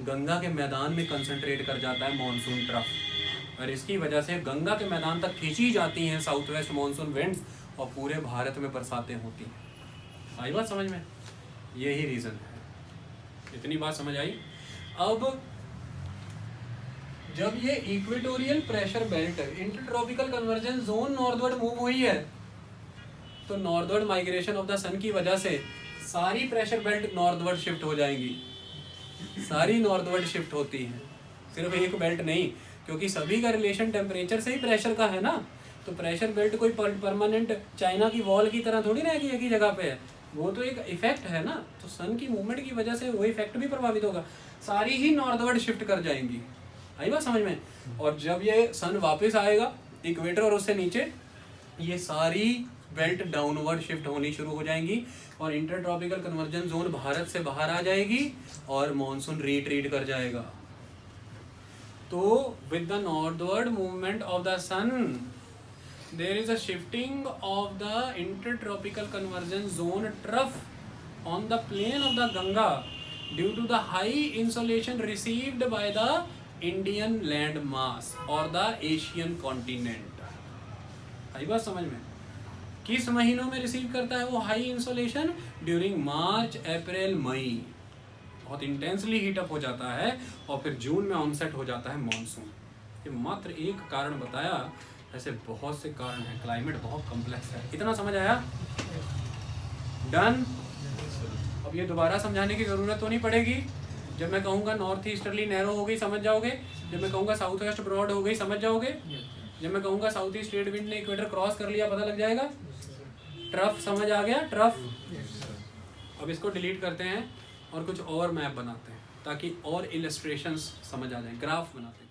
गंगा के मैदान में कंसंट्रेट कर जाता है मानसून ट्रफ, और इसकी वजह से गंगा के मैदान तक खींची जाती हैं साउथ वेस्ट मानसून विंड्स, और पूरे भारत में बरसातें होती हैं। आई बात समझ में? यही रीज़न है। इतनी बात समझ आई? अब जब ये equatorial pressure belt intertropical convergence zone northward move हुई है, तो नॉर्थवर्ड माइग्रेशन ऑफ द सन की वजह से सारी प्रेशर बेल्ट नॉर्थवर्ड शिफ्ट हो जाएंगी, सारी नॉर्थवर्ड शिफ्ट होती हैं, सिर्फ एक बेल्ट नहीं, क्योंकि सभी का रिलेशन टेम्परेचर से ही प्रेशर का है ना। तो प्रेशर बेल्ट कोई परमानेंट चाइना की वॉल की तरह थोड़ी ना है कि एक ही जगह पे है, वो तो एक इफेक्ट है ना। तो सन की मूवमेंट की वजह से वो इफेक्ट भी प्रभावित होगा, सारी ही नॉर्थवर्ड शिफ्ट कर जाएंगी। आई बात समझ में? और जब ये सन वापस आएगा इक्वेटर और उससे नीचे, ये सारी बेल्ट डाउनवर्ड शिफ्ट होनी शुरू हो जाएंगी, और इंटरट्रॉपिकल कन्वर्जेंस जोन भारत से बाहर आ जाएगी और मॉनसून रिट्रीट कर जाएगा। तो with the northward movement of the sun there is a shifting of the intertropical convergence zone trough on the plain of the Ganga due to the high insolation received by the Indian land mass और the Asian continent. आई बात समझ में? किस महीनों में receive करता है वो हाई इंसोलेशन? ड्यूरिंग मार्च, अप्रैल, मई, बहुत इंटेंसली हीटअप हो जाता है, और फिर जून में ऑनसेट हो जाता है मानसून। ये मात्र एक कारण बताया, ऐसे बहुत से कारण हैं, क्लाइमेट बहुत कॉम्प्लेक्स है। इतना समझ आया? डन? अब ये दोबारा समझाने की ज़रूरत तो नहीं पड़ेगी। जब मैं कहूँगा नॉर्थ ईस्टर्ली नैरो हो गई समझ जाओगे, जब मैं कहूँगा साउथ वेस्ट ब्रॉड हो गई समझ जाओगे, जब मैं कहूँगा साउथ ईस्ट ट्रेड विंड ने इक्वेटर क्रॉस कर लिया पता लग जाएगा। ट्रफ समझ आ गया, ट्रफ। अब इसको डिलीट करते हैं और कुछ और मैप बनाते हैं ताकि और इलस्ट्रेशंस समझ आ जाए, ग्राफ बनाते हैं।